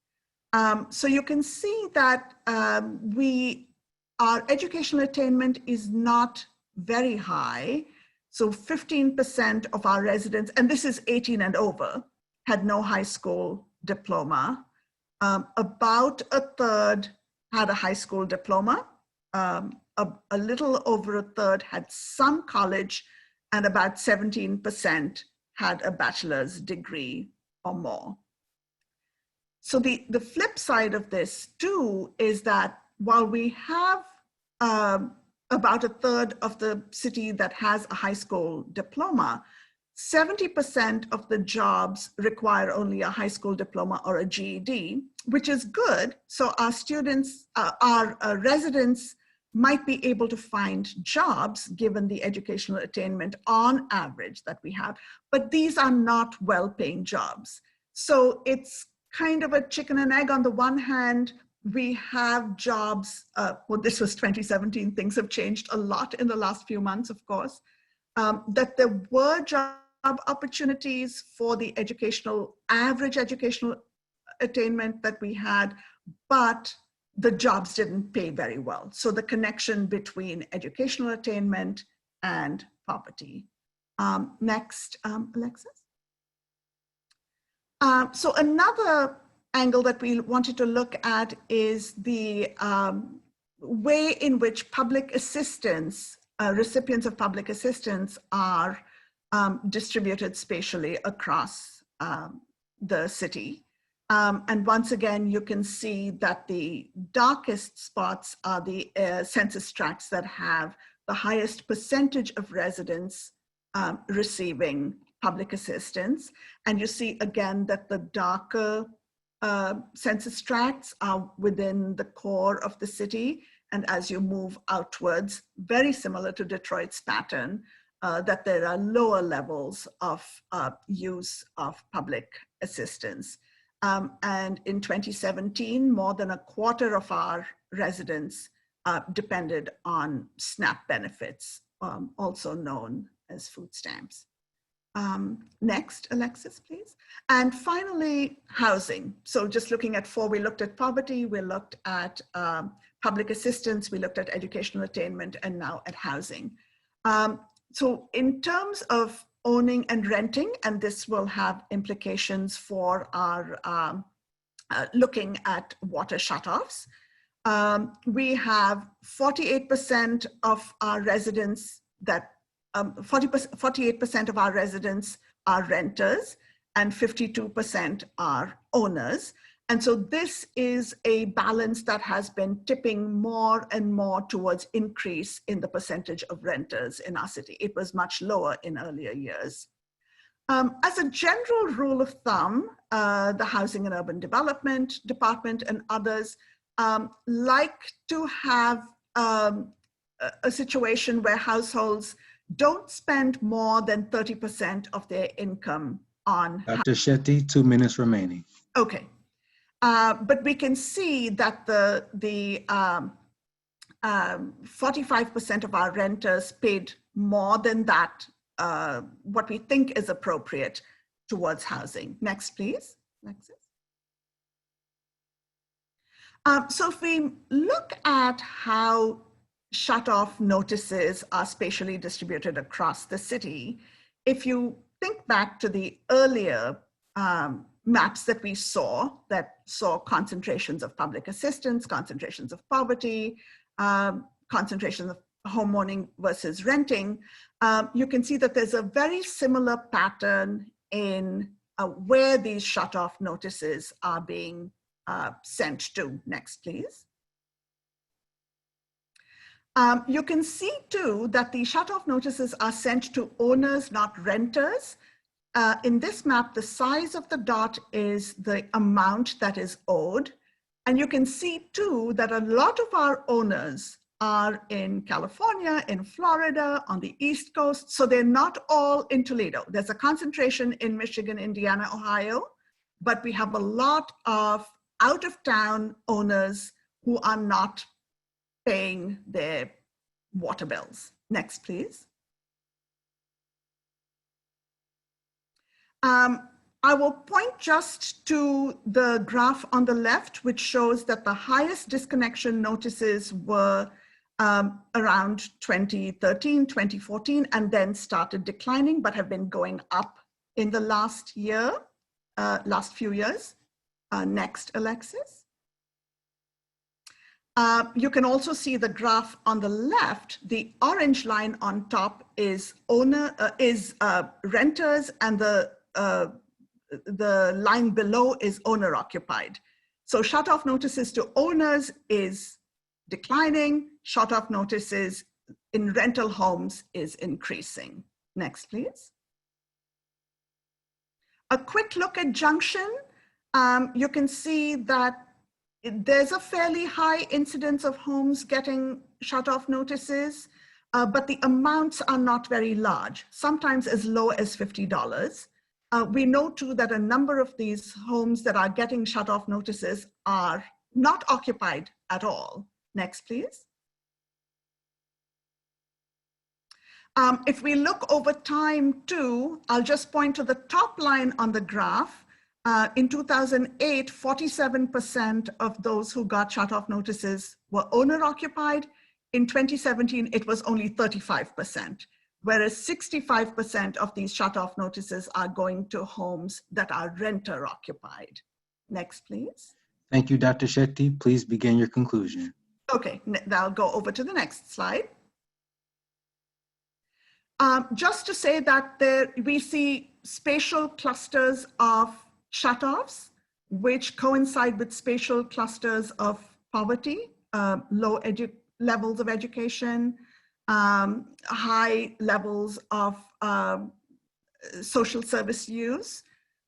So you can see that our educational attainment is not very high. So 15% of our residents, and this is 18 and over, had no high school diploma. About a third had a high school diploma. A little over a third had some college, and about 17% had a bachelor's degree or more. So the flip side of this too is that while we have about a third of the city that has a high school diploma, 70% of the jobs require only a high school diploma or a GED, which is good. So our students, our residents might be able to find jobs given the educational attainment on average that we have, but these are not well-paying jobs. So it's kind of a chicken and egg. On the one hand, we have jobs, well, this was 2017, things have changed a lot in the last few months, of course, that there were job opportunities for the average educational attainment that we had, but the jobs didn't pay very well. So the connection between educational attainment and poverty. Next, Alexis. So another angle that we wanted to look at is the way in which public assistance, recipients of public assistance are distributed spatially across the city. And once again, you can see that the darkest spots are the census tracts that have the highest percentage of residents receiving public assistance. And you see again that the darker census tracts are within the core of the city. And as you move outwards, very similar to Detroit's pattern, that there are lower levels of use of public assistance. And in 2017, more than a quarter of our residents depended on SNAP benefits, also known as food stamps. Next, Alexis, please. And finally, housing. So just looking at four, we looked at poverty, we looked at public assistance, we looked at educational attainment, and now at housing. So in terms of owning and renting, and this will have implications for our looking at water shutoffs, we have 48% of our residents that 48% of our residents are renters and 52% are owners. And so this is a balance that has been tipping more and more towards increase in the percentage of renters in our city. It was much lower in earlier years. As a general rule of thumb, the Housing and Urban Development Department and others like to have a situation where households don't spend more than 30% of their income on. Dr. Shetty, 2 minutes remaining. Okay. But we can see that the 45% of our renters paid more than that, what we think is appropriate towards housing. Next, please. Alexis. So if we look at how shut-off notices are spatially distributed across the city, if you think back to the earlier maps that we saw that saw concentrations of public assistance, concentrations of poverty, concentrations of homeowning versus renting, you can see that there's a very similar pattern in where these shut-off notices are being sent to. Next, please. You can see too that the shut-off notices are sent to owners, not renters. In this map, the size of the dot is the amount that is owed. And you can see too that a lot of our owners are in California, in Florida, on the East Coast. So they're not all in Toledo. There's a concentration in Michigan, Indiana, Ohio, but we have a lot of out-of-town owners who are not paying their water bills. Next, please. I will point just to the graph on the left, which shows that the highest disconnection notices were around 2013, 2014, and then started declining, but have been going up in the last year, last few years. Next, Alexis. You can also see the graph on the left. The orange line on top is renters, and the line below is owner occupied. So shut-off notices to owners is declining. Shut-off notices in rental homes is increasing. Next, please. A quick look at Junction. You can see that there's a fairly high incidence of homes getting shut-off notices, but the amounts are not very large, sometimes as low as $50. We know too that a number of these homes that are getting shut-off notices are not occupied at all. Next, please. If we look over time too, I'll just point to the top line on the graph. In 2008, 47% of those who got shut-off notices were owner-occupied. In 2017, it was only 35%, whereas 65% of these shut-off notices are going to homes that are renter-occupied. Next, please. Thank you, Dr. Shetty. Please begin your conclusion. Okay, I'll go over to the next slide. Just to say that we see spatial clusters of shutoffs, which coincide with spatial clusters of poverty, low levels of education, high levels of social service use.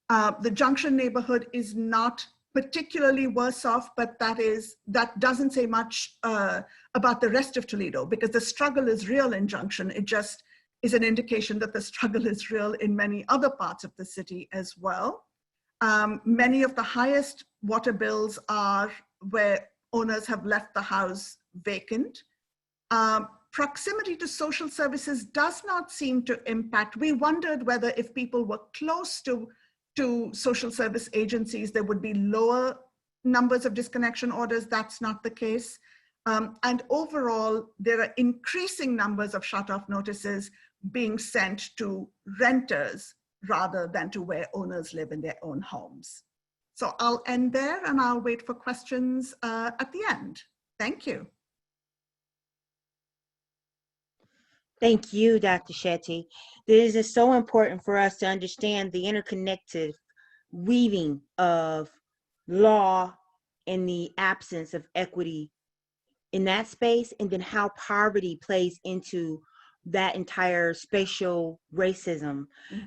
The Junction neighborhood is not particularly worse off, but that doesn't say much about the rest of Toledo, because the struggle is real in Junction. It just is an indication that the struggle is real in many other parts of the city as well. Many of the highest water bills are where owners have left the house vacant. Proximity to social services does not seem to impact. We wondered whether if people were close to social service agencies, there would be lower numbers of disconnection orders. That's not the case. And overall, there are increasing numbers of shut-off notices being sent to renters rather than to where owners live in their own homes. So I'll end there and I'll wait for questions at the end. Thank you. Thank you, Dr. Shetty. This is so important for us to understand the interconnected weaving of law and the absence of equity in that space, and then how poverty plays into that entire spatial racism.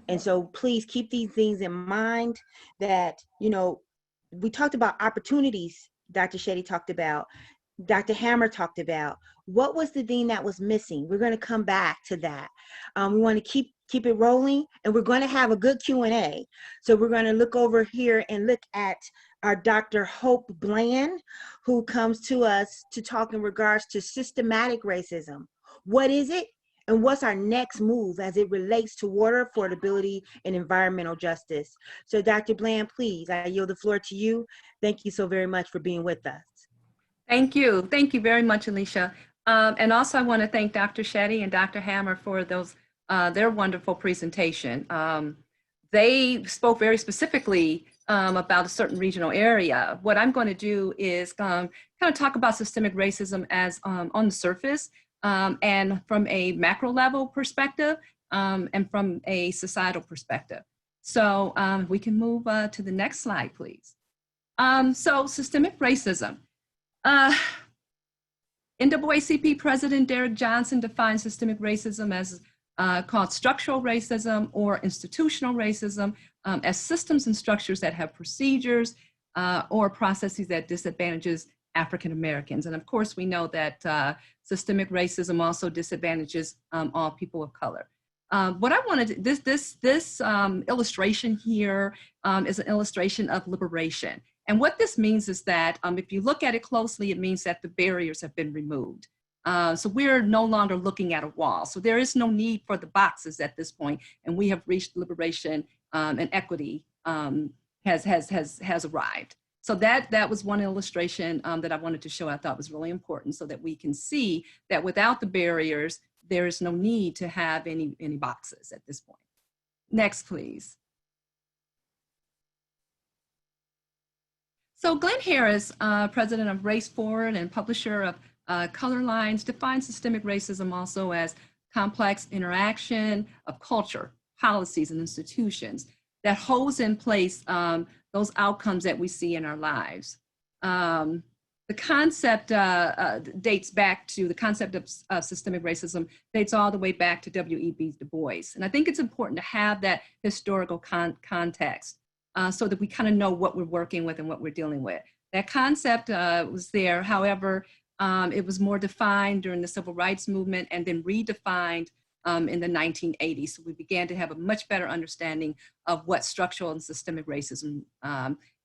And so please keep these things in mind that, we talked about opportunities. Dr. Shetty talked about, Dr. Hammer talked about. What was the thing that was missing? We're going to come back to that. We want to keep it rolling, and we're going to have a good Q&A. So we're going to look over here and look at our Dr. Hope Bland, who comes to us to talk in regards to systematic racism. What is it? And what's our next move as it relates to water affordability and environmental justice? So Dr. Bland, please, I yield the floor to you. Thank you so very much for being with us. Thank you. Thank you very much, Alicia. And also I want to thank Dr. Shetty and Dr. Hammer for their wonderful presentation. They spoke very specifically about a certain regional area. What I'm going to do is kind of talk about systemic racism as on the surface, and from a macro level perspective, and from a societal perspective. So we can move to the next slide, please. So systemic racism. NAACP President Derek Johnson defines systemic racism as called structural racism or institutional racism, as systems and structures that have procedures or processes that disadvantages African Americans. And of course, we know that systemic racism also disadvantages all people of color. What I wanted, this illustration here is an illustration of liberation. And what this means is that if you look at it closely, it means that the barriers have been removed. So we're no longer looking at a wall. So there is no need for the boxes at this point, and we have reached liberation, and equity has arrived. So that was one illustration that I wanted to show. I thought was really important, so that we can see that without the barriers, there is no need to have any boxes at this point. Next, please. So Glenn Harris, president of Race Forward and publisher of Color Lines, defines systemic racism also as complex interaction of culture, policies, and institutions that holds in place those outcomes that we see in our lives. The concept dates back to, the concept of systemic racism dates all the way back to W.E.B. Du Bois. And I think it's important to have that historical context so that we kind of know what we're working with and what we're dealing with. That concept was there, however, it was more defined during the Civil Rights Movement and then redefined in the 1980s. So we began to have a much better understanding of what structural and systemic racism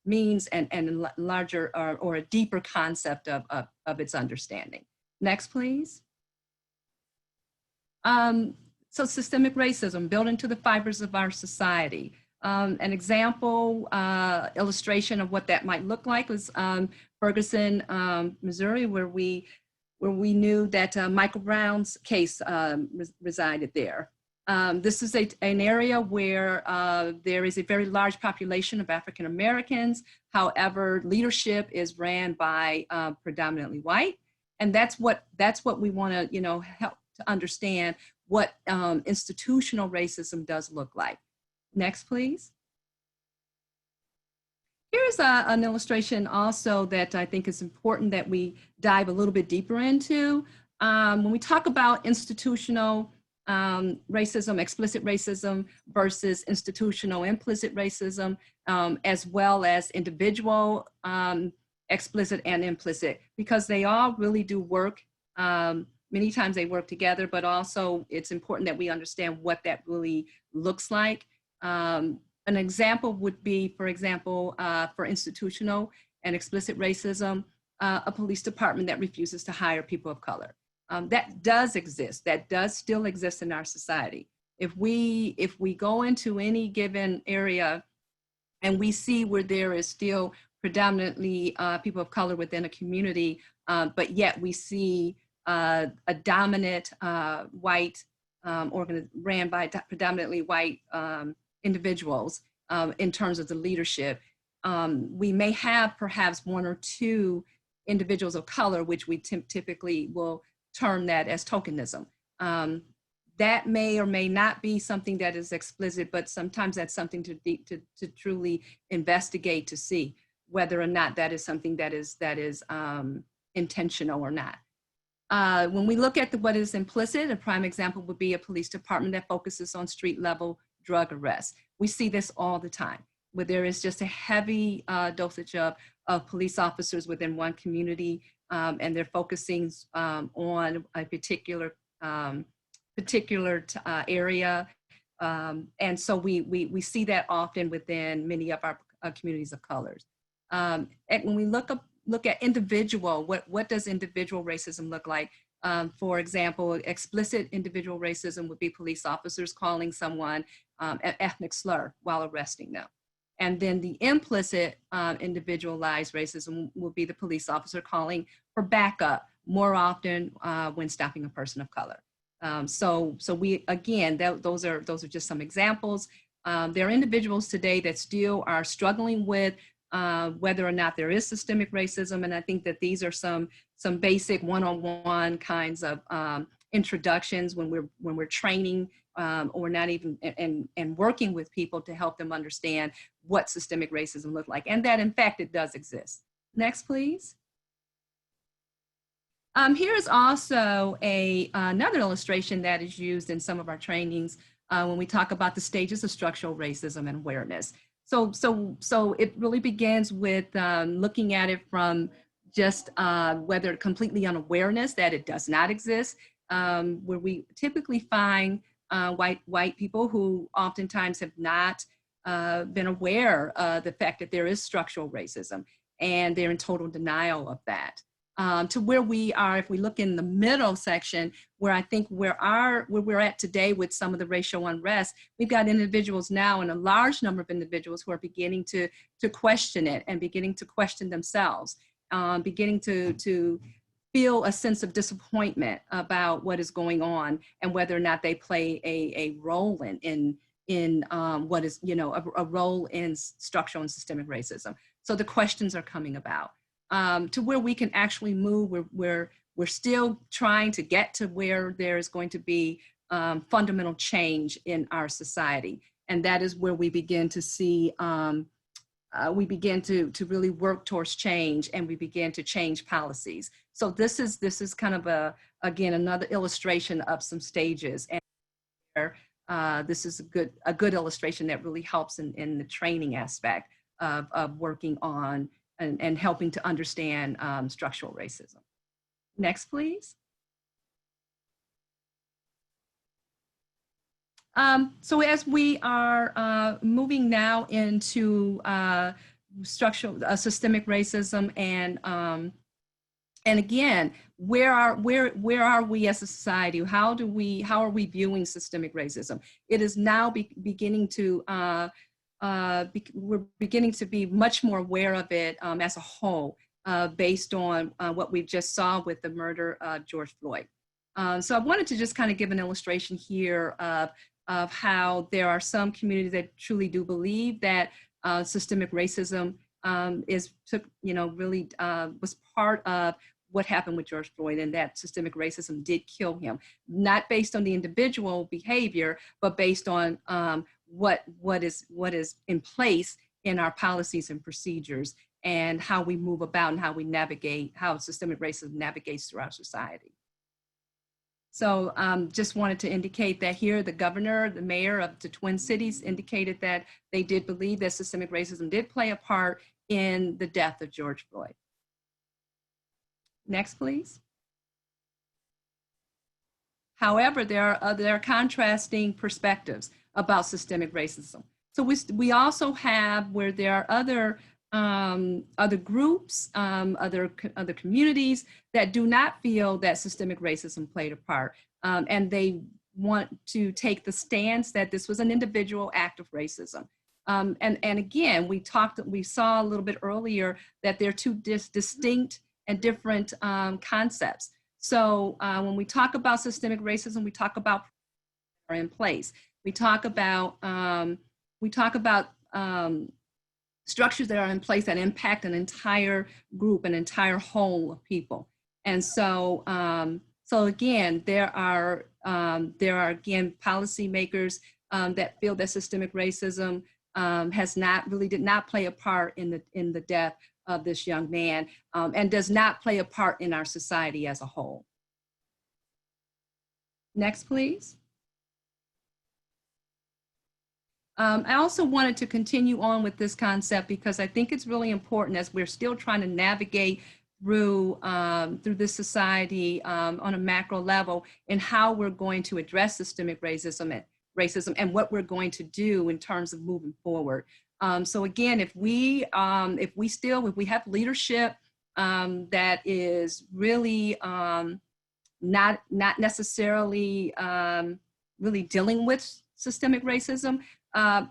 means, and a larger or a deeper concept of its understanding. Next, please. So systemic racism built into the fibers of our society. An example illustration of what that might look like was Ferguson, Missouri, where we knew that Michael Brown's case resided there. This is an area where there is a very large population of African Americans. However, leadership is ran by predominantly white, and that's what we want to help to understand what institutional racism does look like. Next, please. Here's an illustration also that I think is important that we dive a little bit deeper into. When we talk about institutional racism, explicit racism versus institutional implicit racism, as well as individual explicit and implicit, because they all really do work. Many times they work together, but also it's important that we understand what that really looks like. An example would be, for example, for institutional and explicit racism, a police department that refuses to hire people of color. That does exist. That does still exist in our society. If we go into any given area and we see where there is still predominantly people of color within a community, but yet we see a dominant white ran by predominantly white individuals in terms of the leadership, we may have perhaps one or two individuals of color, which we typically will term that as tokenism. That may or may not be something that is explicit, but sometimes that's something to truly investigate to see whether or not that is something that is intentional or not. When we look at what is implicit, a prime example would be a police department that focuses on street level drug arrests. We see this all the time, where there is just a heavy dosage of police officers within one community, and they're focusing on a particular area. And so we see that often within many of our communities of colors. And when we look at individual, what does individual racism look like? For example, explicit individual racism would be police officers calling someone an ethnic slur while arresting them. And then the implicit individualized racism will be the police officer calling for backup more often when stopping a person of color. So we, again, those are just some examples. There are individuals today that still are struggling with whether or not there is systemic racism. And I think that these are some basic one-on-one kinds of introductions when we're training or not even and working with people to help them understand what systemic racism looks like, and that in fact it does exist. Next, please. Here's also another illustration that is used in some of our trainings when we talk about the stages of structural racism and awareness. So it really begins with looking at it from just whether completely unawareness that it does not exist, where we typically find white people who oftentimes have not been aware of the fact that there is structural racism, and they're in total denial of that. To where we are, if we look in the middle section, where I think where we're at today with some of the racial unrest, we've got individuals now, and a large number of individuals who are beginning to question it and beginning to question themselves, beginning to feel a sense of disappointment about what is going on and whether or not they play a role in what is, a role in structural and systemic racism. So the questions are coming about. To where we can actually move, we're still trying to get to where there's going to be fundamental change in our society. And that is where we begin to see, we begin to really work towards change, and we begin to change policies. So this is kind of again, another illustration of some stages. And this is a good illustration that really helps in the training aspect of working on and helping to understand structural racism. Next, please. So as we are moving now into systemic racism, and again, where are we as a society? How are we viewing systemic racism? It is now beginning to we're beginning to be much more aware of it as a whole, based on what we just saw with the murder of George Floyd. So I wanted to just kind of give an illustration here of of how there are some communities that truly do believe that systemic racism really was part of what happened with George Floyd, and that systemic racism did kill him, not based on the individual behavior, but based on what is in place in our policies and procedures, and how we move about and how we navigate, how systemic racism navigates through our society. So just wanted to indicate that here, the governor, the mayor of the Twin Cities indicated that they did believe that systemic racism did play a part in the death of George Floyd. Next, please. However, there are contrasting perspectives about systemic racism. So we also have where there are other groups, other communities that do not feel that systemic racism played a part, and they want to take the stance that this was an individual act of racism. And again, we saw a little bit earlier that they're two distinct and different concepts. So when we talk about systemic racism, we talk about are in place. We talk about structures that are in place that impact an entire group, an entire whole of people. And so, again, there are again policymakers that feel that systemic racism did not play a part in the death of this young man, and does not play a part in our society as a whole. Next, please. I also wanted to continue on with this concept because I think it's really important as we're still trying to navigate through this society on a macro level, and how we're going to address systemic racism and what we're going to do in terms of moving forward. So again, if we have leadership that is really not necessarily really dealing with systemic racism,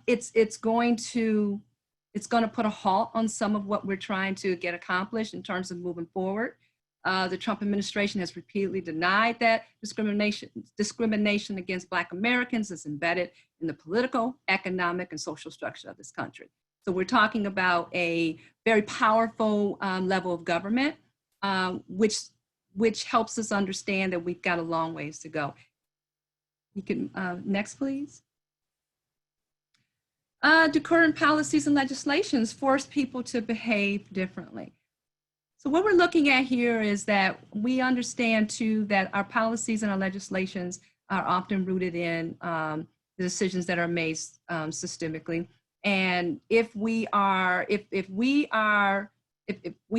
it's going to put a halt on some of what we're trying to get accomplished in terms of moving forward. The Trump administration has repeatedly denied that discrimination against Black Americans is embedded in the political, economic, and social structure of this country. So we're talking about a very powerful level of government, which helps us understand that we've got a long ways to go. You can, next, please. Do current policies and legislations force people to behave differently? So what we're looking at here is that we understand too that our policies and our legislations are often rooted in the decisions that are made systemically. And if we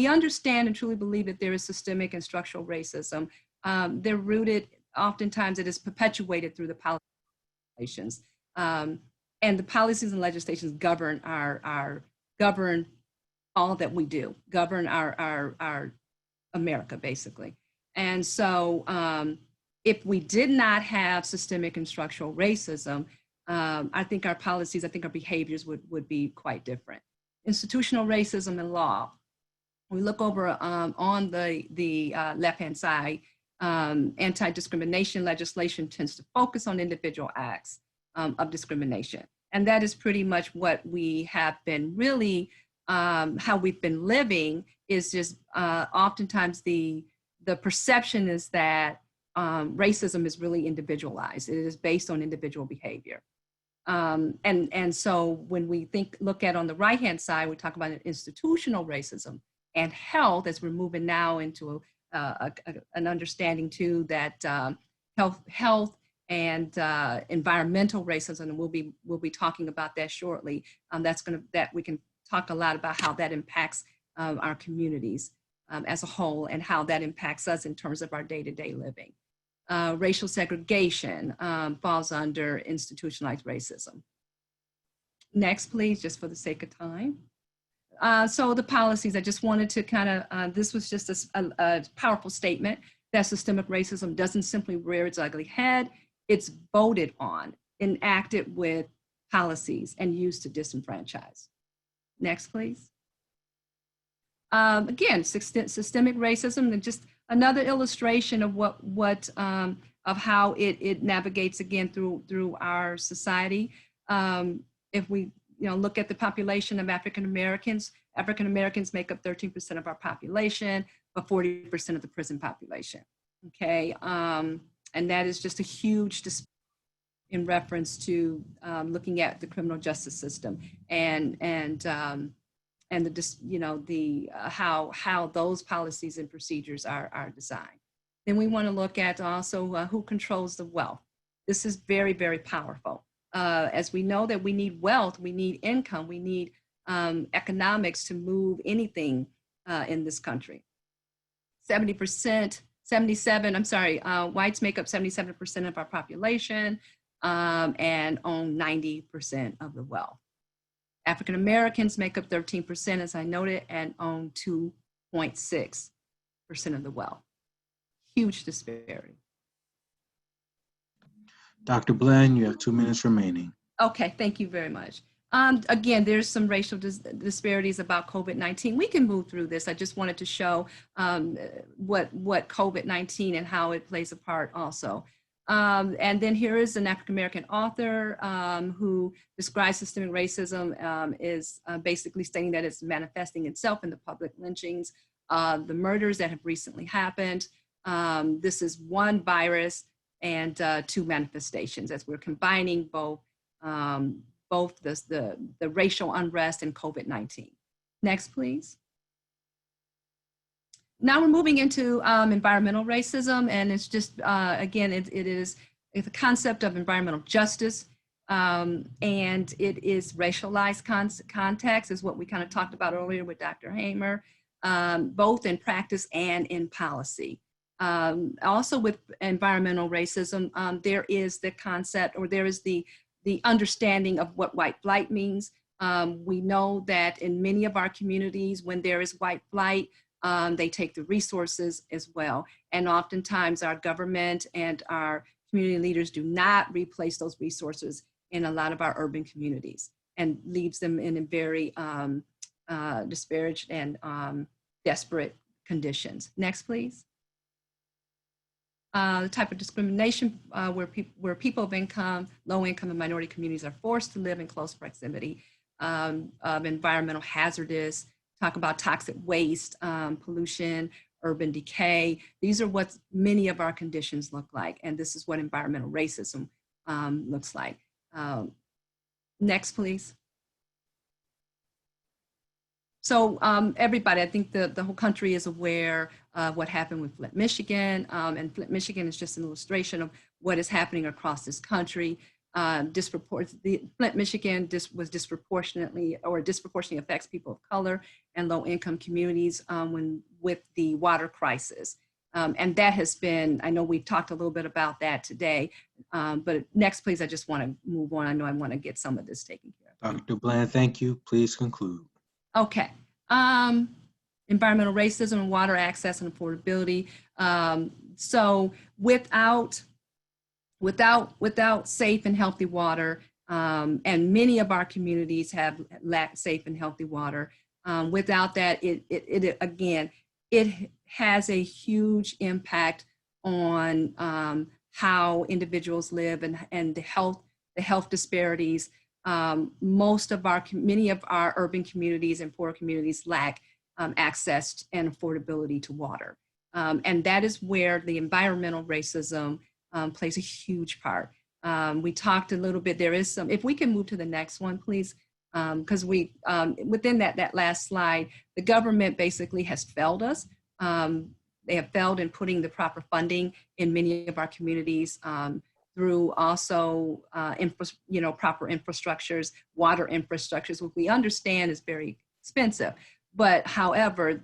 understand and truly believe that there is systemic and structural racism, they're rooted, oftentimes it is perpetuated through the policies and legislations. And the policies and legislations govern govern all that we do, govern our America, basically. And so if we did not have systemic and structural racism, I think our policies, I think our behaviors would be quite different. Institutional racism in law. We look over on the left-hand side, anti-discrimination legislation tends to focus on individual acts of discrimination. And that is pretty much what we have been really, how we've been living is just oftentimes the perception is that racism is really individualized. It is based on individual behavior. And so when we look at on the right-hand side, we talk about institutional racism and health, as we're moving now into an understanding too that health and environmental racism, and we'll be talking about that shortly. That we can talk a lot about how that impacts our communities as a whole, and how that impacts us in terms of our day-to-day living. Racial segregation falls under institutionalized racism. Next, please, just for the sake of time. So the policies, I just wanted to kind of, this was just a powerful statement that systemic racism doesn't simply rear its ugly head. It's voted on, enacted with policies, and used to disenfranchise. Next, please. Again, systemic racism, and just another illustration of what how it navigates again through our society. If we look at the population of African Americans make up 13% of our population, but 40% of the prison population. Okay, and that is just a huge disparity in reference to looking at the criminal justice system and how those policies and procedures are designed. Then we want to look at also who controls the wealth. This is very, very powerful. As we know that we need wealth, we need income, we need economics to move anything in this country. 77%, whites make up 77% of our population and own 90% of the wealth. African Americans make up 13%, as I noted, and own 2.6% of the wealth. Huge disparity. Dr. Bland, you have 2 minutes remaining. Okay, thank you very much. Again, there's some racial disparities about COVID-19. We can move through this. I just wanted to show what COVID-19 and how it plays a part also. And then here is an African-American author who describes systemic racism is basically stating that it's manifesting itself in the public lynchings, the murders that have recently happened. This is one virus and two manifestations as we're combining both the racial unrest and COVID-19. Next, please. Now we're moving into environmental racism, and it's just, again, it's a concept of environmental justice, and it is racialized context, is what we kind of talked about earlier with Dr. Hamer, both in practice and in policy. Also with environmental racism, there is the concept, or there is the understanding of what white flight means. We know that in many of our communities, when there is white flight, they take the resources as well. And oftentimes our government and our community leaders do not replace those resources in a lot of our urban communities, and leaves them in a very disparaged and desperate conditions. Next, please. The type of discrimination where people of income, low income and minority communities are forced to live in close proximity of environmental hazardous, talk about toxic waste, pollution, urban decay. These are what many of our conditions look like, and this is what environmental racism looks like. Next, please. So everybody, I think the whole country is aware of what happened with Flint, Michigan, and Flint, Michigan is just an illustration of what is happening across this country. Flint, Michigan was disproportionately affects people of color and low-income communities with the water crisis. And that has been, I know we've talked a little bit about that today, but next, please, I just want to move on. I know I want to get some of this taken care of. Dr. Bland, thank you. Please conclude. Okay. Environmental racism and water access and affordability. So without safe and healthy water, and many of our communities have lacked safe and healthy water. Without that, it has a huge impact on how individuals live and the health disparities. Many of our urban communities and poor communities lack access and affordability to water. And that is where the environmental racism plays a huge part. We talked a little bit, there is some, if we can move to the next one, please, because within that last slide, the government basically has failed us. They have failed in putting the proper funding in many of our communities through also proper infrastructures, water infrastructures, which we understand is very expensive. But however,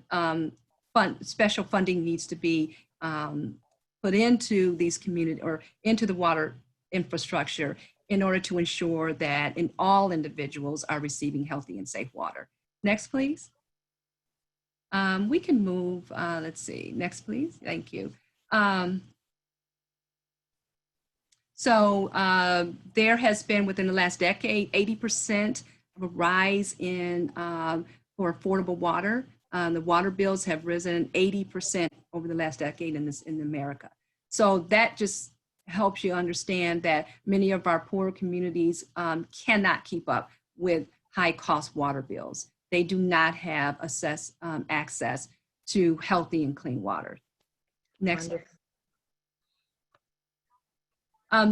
special funding needs to be put into these communities or into the water infrastructure in order to ensure that all individuals are receiving healthy and safe water. Next, please. We can move, let's see, next, please. Thank you. So there has been within the last decade, 80% of a rise in for affordable water. The water bills have risen 80% over the last decade in America. So that just helps you understand that many of our poor communities cannot keep up with high cost water bills. They do not have access to healthy and clean water. Next.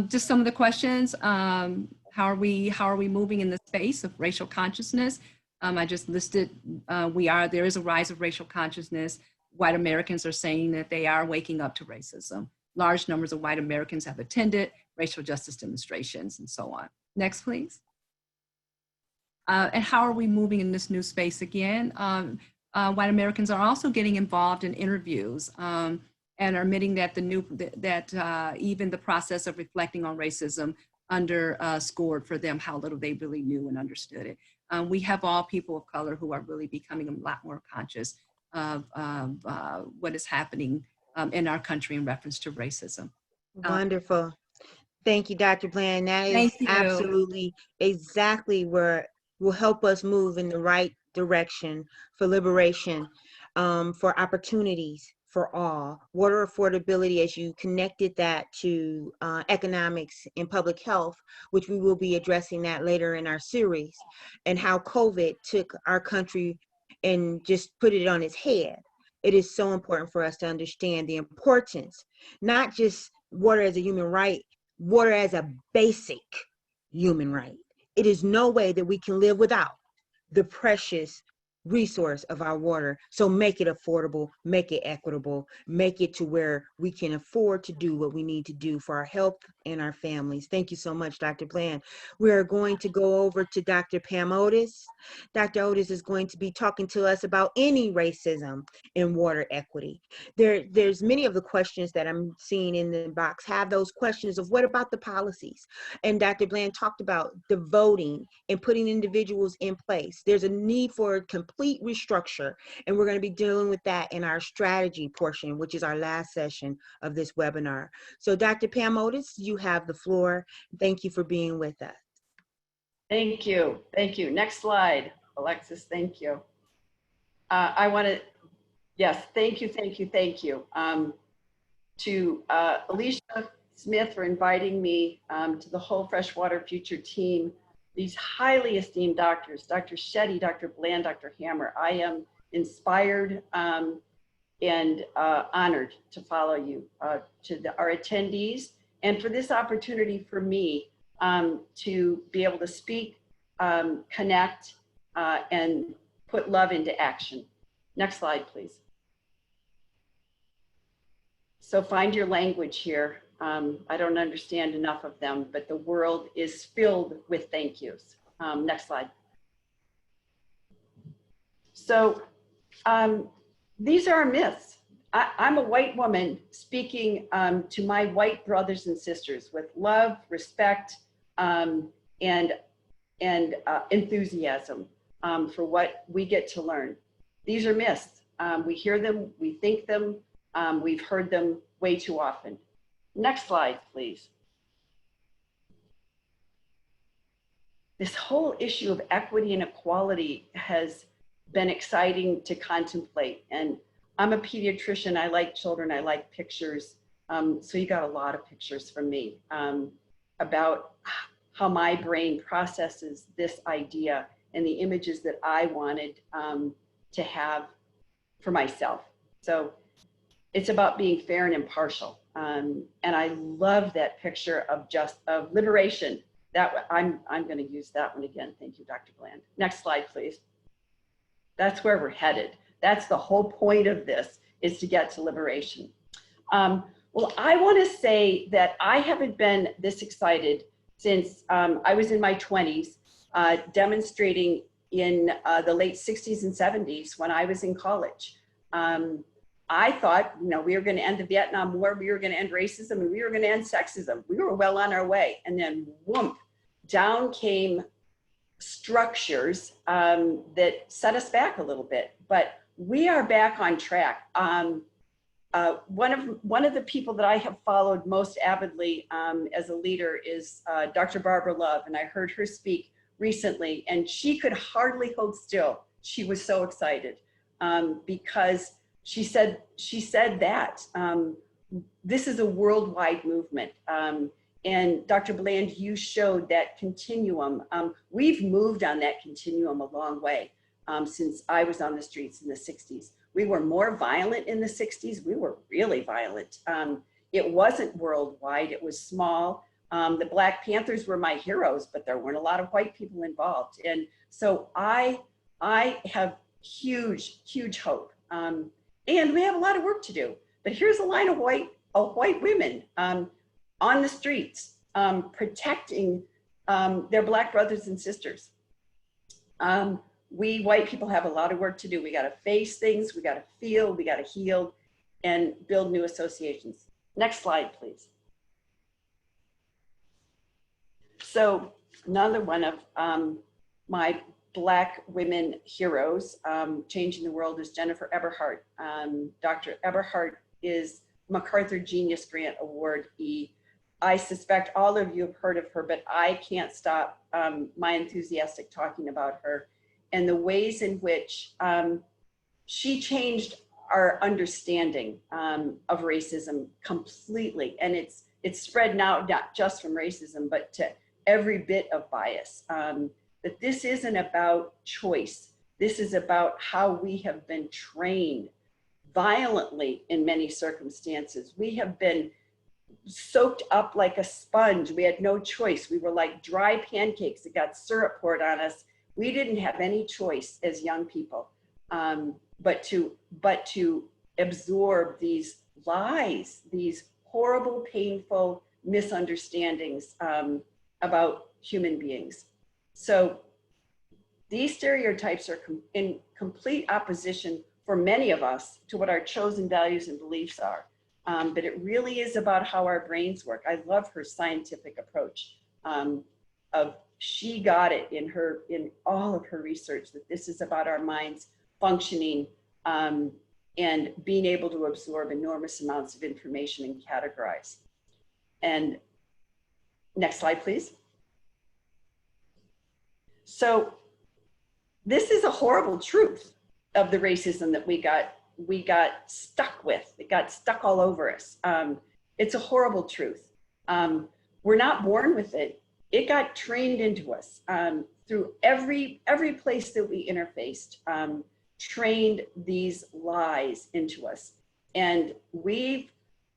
Just some of the questions. How are we moving in the space of racial consciousness? I just listed, there is a rise of racial consciousness. White Americans are saying that they are waking up to racism. Large numbers of white Americans have attended racial justice demonstrations and so on. Next, please. And how are we moving in this new space again? White Americans are also getting involved in interviews and are admitting that even the process of reflecting on racism underscored for them how little they really knew and understood it. We have all people of color who are really becoming a lot more conscious of what is happening in our country in reference to racism. Wonderful. Thank you, Dr. Bland. That is absolutely exactly where will help us move in the right direction for liberation, for opportunities for all. Water affordability, as you connected that to economics and public health, which we will be addressing that later in our series, and how COVID took our country and just put it on its head. It is so important for us to understand the importance, not just water as a human right, water as a basic human right. It is no way that we can live without the precious resource of our water. So make it affordable, make it equitable, make it to where we can afford to do what we need to do for our health and our families. Thank you so much, Dr. Bland. We are going to go over to Dr. Pam Otis. Dr. Otis is going to be talking to us about any racism in water equity. There's many of the questions that I'm seeing in the box have those questions of what about the policies? And Dr. Bland talked about the voting and putting individuals in place. There's a need for a complete restructure, and we're going to be dealing with that in our strategy portion, which is our last session of this webinar. So Dr. Pam Otis, you have the floor. Thank you for being with us. Thank you. Thank you. Next slide, Alexis. Thank you. I want to, yes, thank you, thank you, thank you. To Alicia Smith for inviting me, to the whole Freshwater Future team, these highly esteemed doctors, Dr. Shetty, Dr. Bland, Dr. Hammer. I am inspired and honored to follow you, to our attendees, and for this opportunity for me to be able to speak, connect, and put love into action. Next slide, please. So find your language here. I don't understand enough of them, but the world is filled with thank yous. Next slide. So these are myths. I'm a white woman speaking to my white brothers and sisters with love, respect, and enthusiasm for what we get to learn. These are myths. We hear them, we think them, we've heard them way too often. Next slide, please. This whole issue of equity and equality has been exciting to contemplate. And I'm a pediatrician, I like children, I like pictures. So you got a lot of pictures from me about how my brain processes this idea and the images that I wanted to have for myself. So it's about being fair and impartial. And I love that picture of liberation. That I'm going to use that one again. Thank you, Dr. Bland. Next slide, please. That's where we're headed. That's the whole point of this, is to get to liberation. Well, I want to say that I haven't been this excited since I was in my 20s, demonstrating in the late 60s and 70s when I was in college. I thought, you know, we were going to end the Vietnam War, we were going to end racism, and we were going to end sexism. We were well on our way. And then, whoomp, down came structures that set us back a little bit. But we are back on track. One of the people that I have followed most avidly as a leader is Dr. Barbara Love, and I heard her speak recently, and she could hardly hold still. She was so excited because she said that this is a worldwide movement. And Dr. Bland, you showed that continuum. We've moved on that continuum a long way since I was on the streets in the 60s. We were more violent in the 60s. We were really violent. It wasn't worldwide, it was small. The Black Panthers were my heroes, but there weren't a lot of white people involved. And so I have huge, huge hope. And we have a lot of work to do. But here's a line of white women on the streets, protecting their Black brothers and sisters. We white people have a lot of work to do. We got to face things, we got to feel, we got to heal, and build new associations. Next slide, please. So another one of my Black women heroes changing the world is Jennifer Eberhardt. Dr. Eberhardt is MacArthur Genius Grant Awardee. I suspect all of you have heard of her, but I can't stop my enthusiastic talking about her and the ways in which she changed our understanding of racism completely. And it's spread now, not just from racism, but to every bit of bias. That this isn't about choice. This is about how we have been trained violently in many circumstances. We have been soaked up like a sponge. We had no choice. We were like dry pancakes that got syrup poured on us. We didn't have any choice as young people, but to absorb these lies, these horrible, painful misunderstandings about human beings. So these stereotypes are in complete opposition for many of us to what our chosen values and beliefs are. But it really is about how our brains work. I love her scientific approach of she got it in all of her research, that this is about our minds functioning and being able to absorb enormous amounts of information and categorize. And next slide, please. So this is a horrible truth of the racism that we got stuck with. It got stuck all over us. It's a horrible truth. We're not born with it. It got trained into us through every place that we interfaced, trained these lies into us. And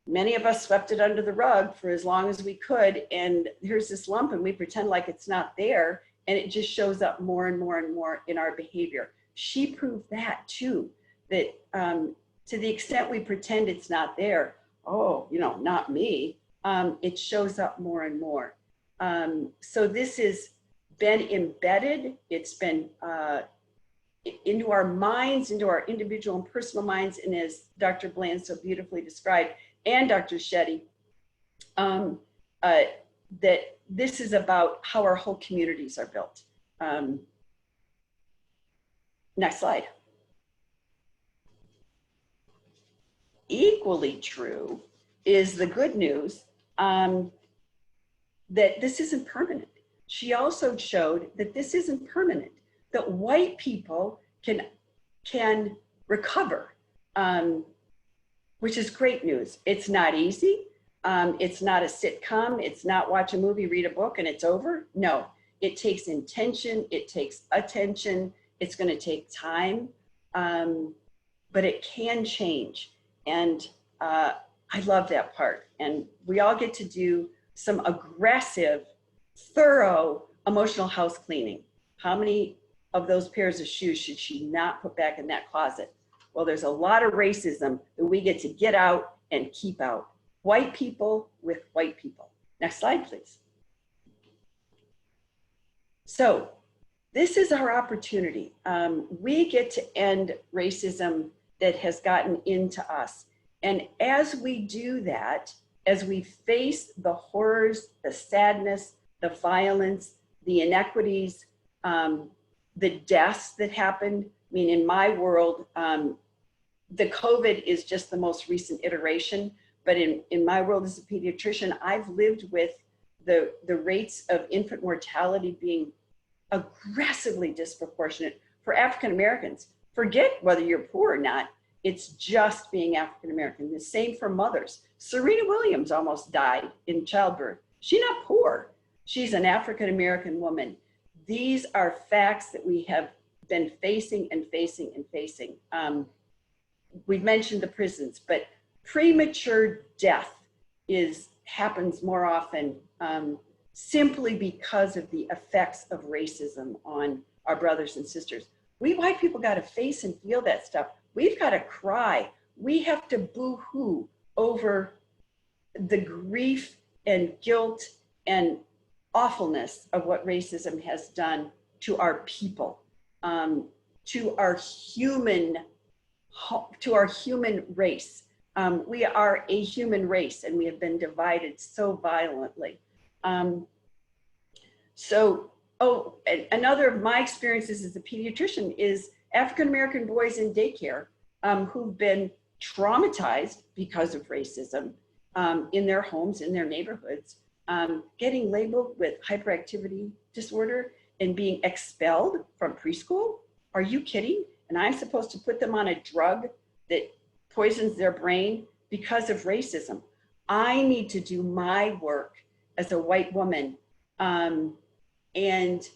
many of us swept it under the rug for as long as we could. And here's this lump and we pretend like it's not there. And it just shows up more and more and more in our behavior. She proved that too, that to the extent we pretend it's not there, oh, not me, it shows up more and more. So this has been embedded, it's been into our minds, into our individual and personal minds, and as Dr. Bland so beautifully described, and Dr. Shetty, that this is about how our whole communities are built. Next slide. Equally true is the good news that this isn't permanent. She also showed that this isn't permanent, that white people can recover, which is great news. It's not easy. It's not a sitcom. It's not watch a movie, read a book, and it's over. No, it takes intention. It takes attention. It's going to take time, but it can change. And I love that part. And we all get to do some aggressive, thorough emotional house cleaning. How many of those pairs of shoes should she not put back in that closet? Well, there's a lot of racism that we get to get out and keep out. White people with white people. Next slide, please. So this is our opportunity. We get to end racism that has gotten into us. And as we do that, as we face the horrors, the sadness, the violence, the inequities, the deaths that happened, I mean, in my world, the COVID is just the most recent iteration, but in my world as a pediatrician, I've lived with the rates of infant mortality being aggressively disproportionate for African Americans. Forget whether you're poor or not. It's just being African American. The same for mothers. Serena Williams almost died in childbirth. She's not poor. She's an African American woman. These are facts that we have been facing and facing and facing. We've mentioned the prisons, but premature death happens more often simply because of the effects of racism on our brothers and sisters. We white people got to face and feel that stuff. We've got to cry. We have to boo-hoo over the grief and guilt and awfulness of what racism has done to our people, to our human race. We are a human race, and we have been divided so violently. Another of my experiences as a pediatrician is African-American boys in daycare who've been traumatized because of racism in their homes, in their neighborhoods, getting labeled with hyperactivity disorder and being expelled from preschool. Are you kidding? And I'm supposed to put them on a drug that poisons their brain because of racism. I need to do my work as a white woman and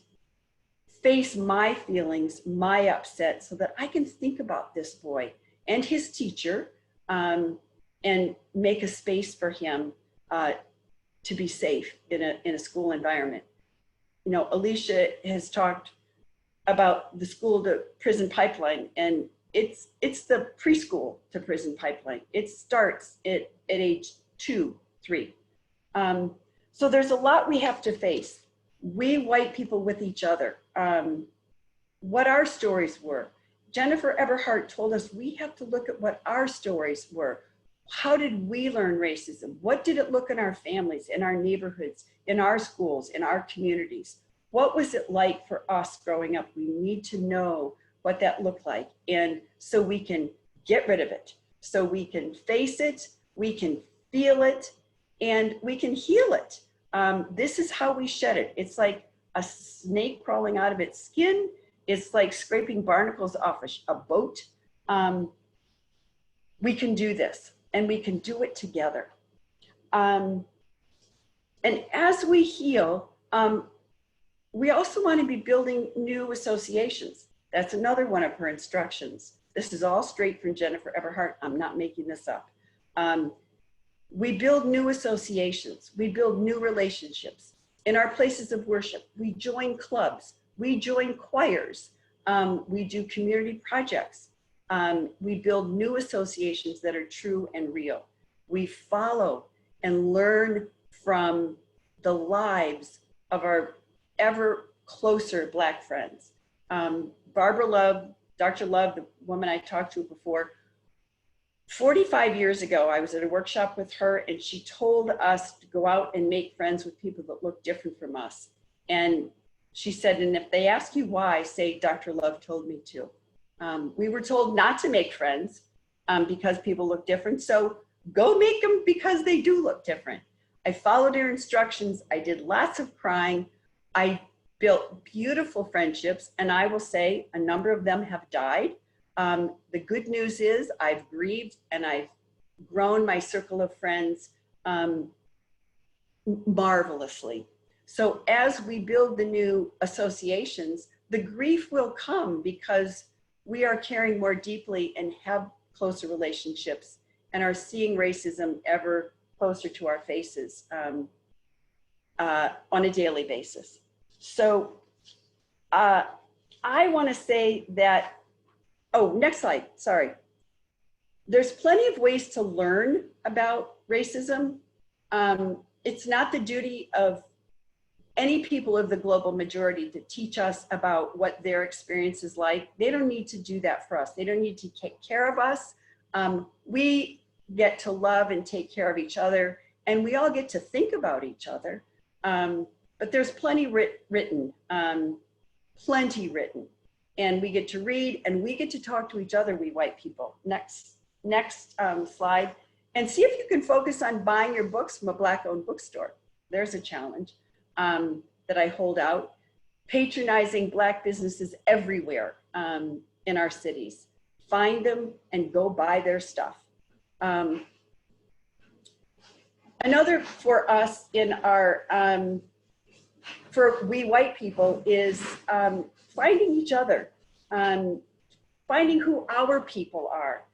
face my feelings, my upset, so that I can think about this boy and his teacher and make a space for him to be safe in a school environment. You know, Alicia has talked about the school to prison pipeline, and it's the preschool to prison pipeline. It starts at age 2, 3. So there's a lot we have to face. We white people with each other, what our stories were. Jennifer Everhart told us we have to look at what our stories were. How did we learn racism? What did it look in our families, in our neighborhoods, in our schools, in our communities? What was it like for us growing up? We need to know what that looked like, and so we can get rid of it, so we can face it, we can feel it, and we can heal it. This is how we shed it. It's like a snake crawling out of its skin. It's like scraping barnacles off a boat. We can do this, and we can do it together. And as we heal, we also want to be building new associations. That's another one of her instructions. This is all straight from Jennifer Everhart. I'm not making this up. We build new associations. We build new relationships. In our places of worship, we join clubs. We join choirs. We do community projects. We build new associations that are true and real. We follow and learn from the lives of our ever closer Black friends. Barbara Love, Dr. Love, the woman I talked to before, 45 years ago, I was at a workshop with her, and she told us to go out and make friends with people that look different from us. And she said, and if they ask you why, say, Dr. Love told me to. We were told not to make friends because people look different. So go make them because they do look different. I followed her instructions. I did lots of crying. I built beautiful friendships, and I will say a number of them have died. The good news is I've grieved and I've grown my circle of friends marvelously. So as we build the new associations, the grief will come because we are caring more deeply and have closer relationships and are seeing racism ever closer to our faces on a daily basis. So I want to say that, oh, next slide, sorry. There's plenty of ways to learn about racism. It's not the duty of any people of the global majority to teach us about what their experience is like. They don't need to do that for us. They don't need to take care of us. We get to love and take care of each other, and we all get to think about each other. But there's plenty written, plenty written. And we get to read and we get to talk to each other, we white people. Next slide. And see if you can focus on buying your books from a Black-owned bookstore. There's a challenge that I hold out. Patronizing Black businesses everywhere in our cities. find them and go buy their stuff. Another for us in our, for we white people is finding each other, finding who our people are.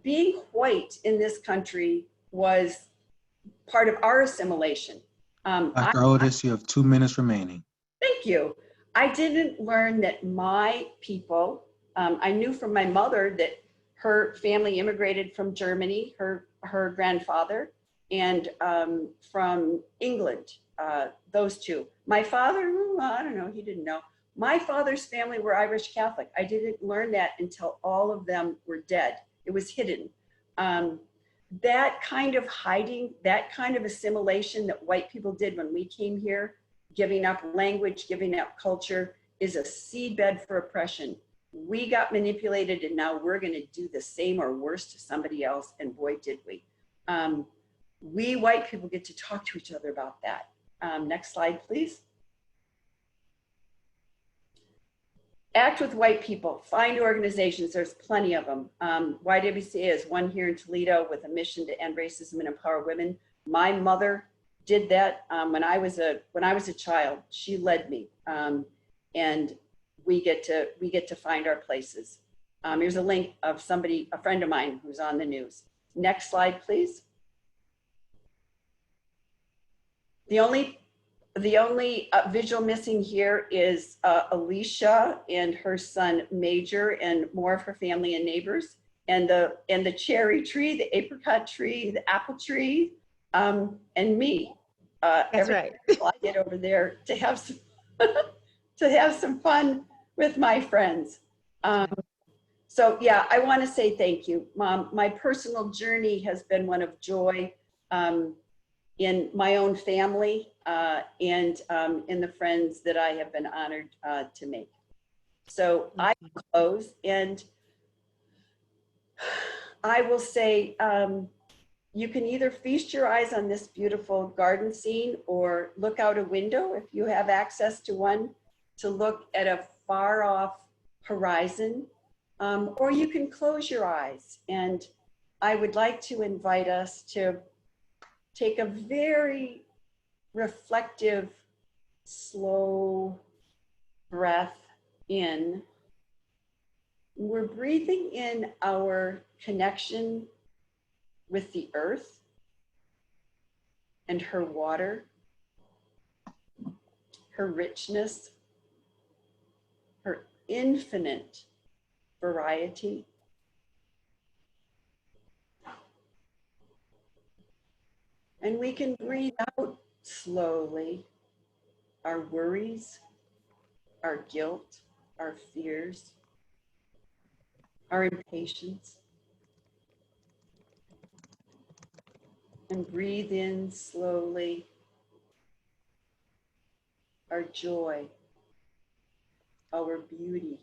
Being white in this country was part of our assimilation. Dr. Otis, you have 2 minutes remaining. Thank you. I didn't learn that my people, I knew from my mother that her family immigrated from Germany, her grandfather, and from England, those two. My father, I don't know, he didn't know. My father's family were Irish Catholic. I didn't learn that until all of them were dead. It was hidden. That kind of hiding, that kind of assimilation that white people did when we came here, giving up language, giving up culture, is a seedbed for oppression. We got manipulated, and now we're going to do the same or worse to somebody else, and boy, did we. We white people get to talk to each other about that. Next slide, please. Act with white people, find organizations, there's plenty of them. YWCA is one here in Toledo with a mission to end racism and empower women. My mother did that when I was a child. She led me, and we get to find our places. Here's a link of somebody, a friend of mine who's on the news. Next slide, please. The only visual missing here is Alicia and her son Major and more of her family and neighbors, and the cherry tree, the apricot tree, the apple tree, and me. That's right. I get over there to have some to have some fun with my friends. So yeah, I want to say thank you, Mom. My personal journey has been one of joy in my own family and in the friends that I have been honored to make. So I close, and I will say, you can either feast your eyes on this beautiful garden scene or look out a window if you have access to one, to look at a far off horizon, or you can close your eyes. And I would like to invite us to take a very reflective, slow breath in. We're breathing in our connection with the earth and her water, her richness, her infinite variety. And we can breathe out slowly our worries, our guilt, our fears, our impatience. And breathe in slowly our joy, our beauty,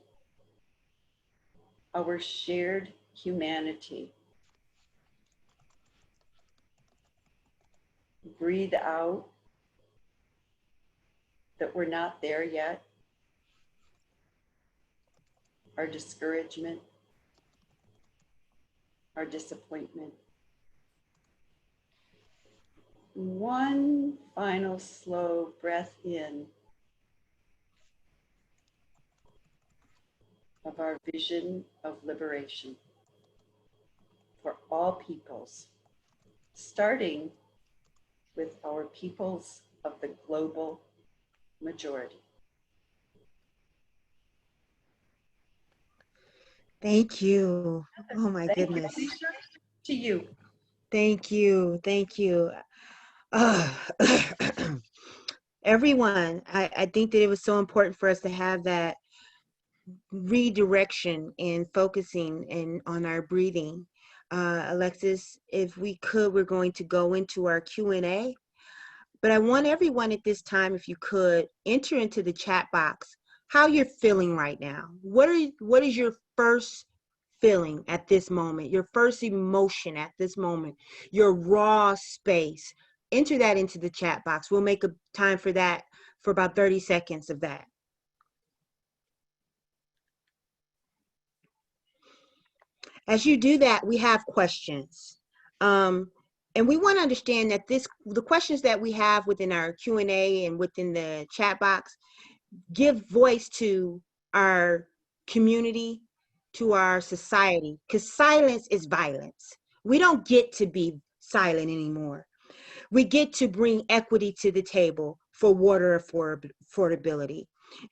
our shared humanity. Breathe out that we're not there yet, our discouragement, our disappointment. One final slow breath in of our vision of liberation for all peoples, starting with our peoples of the global majority. Thank you. Oh my Thank goodness. you, Alicia. To you. Thank you. Thank you. Everyone, I think that it was so important for us to have that redirection and focusing on our breathing. Alexis, if we could, we're going to go into our Q&A. But I want everyone at this time, if you could, enter into the chat box how you're feeling right now. What is your first feeling at this moment, your first emotion at this moment, your raw space? Enter that into the chat box. We'll make a time for that, for about 30 seconds of that. As you do that, we have questions. And we want to understand that the questions that we have within our Q&A and within the chat box give voice to our community, to our society, because silence is violence. We don't get to be silent anymore. We get to bring equity to the table for water affordability.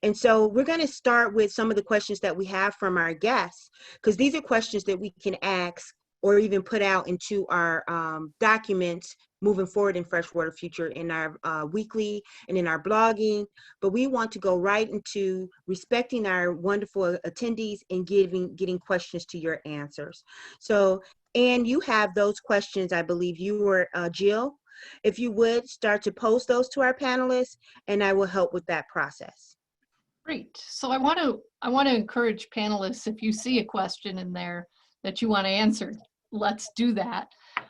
And so we're going to start with some of the questions that we have from our guests, because these are questions that we can ask or even put out into our documents moving forward in Freshwater Future in our weekly and in our blogging. But we want to go right into respecting our wonderful attendees and getting questions to your answers. So, and you have those questions, I believe you were, Jill. If you would start to post those to our panelists, and I will help with that process. Great. So I want to encourage panelists, if you see a question in there that you want to answer, let's do that.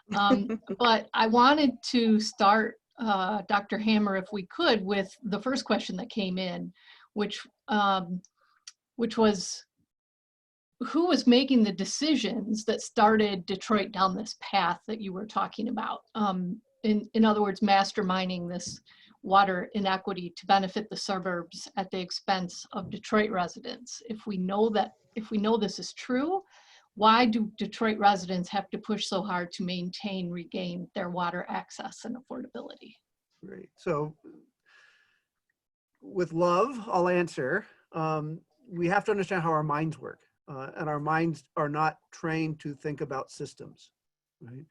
But I wanted to start, Dr. Hammer, if we could, with the first question that came in, which was, who was making the decisions that started Detroit down this path that you were talking about? In other words, masterminding this water inequity to benefit the suburbs at the expense of Detroit residents. If we know this is true, why do Detroit residents have to push so hard to maintain, regain their water access and affordability? Great. So with love, I'll answer. We have to understand how our minds work. And our minds are not trained to think about systems, right?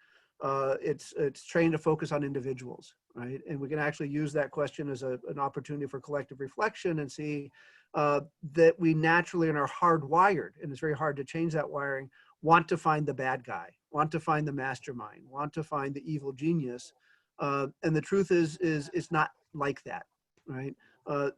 It's trained to focus on individuals, right? And we can actually use that question as an opportunity for collective reflection and see that we naturally and are hardwired, and it's very hard to change that wiring, want to find the bad guy, want to find the mastermind, want to find the evil genius. And the truth is it's not like that, right?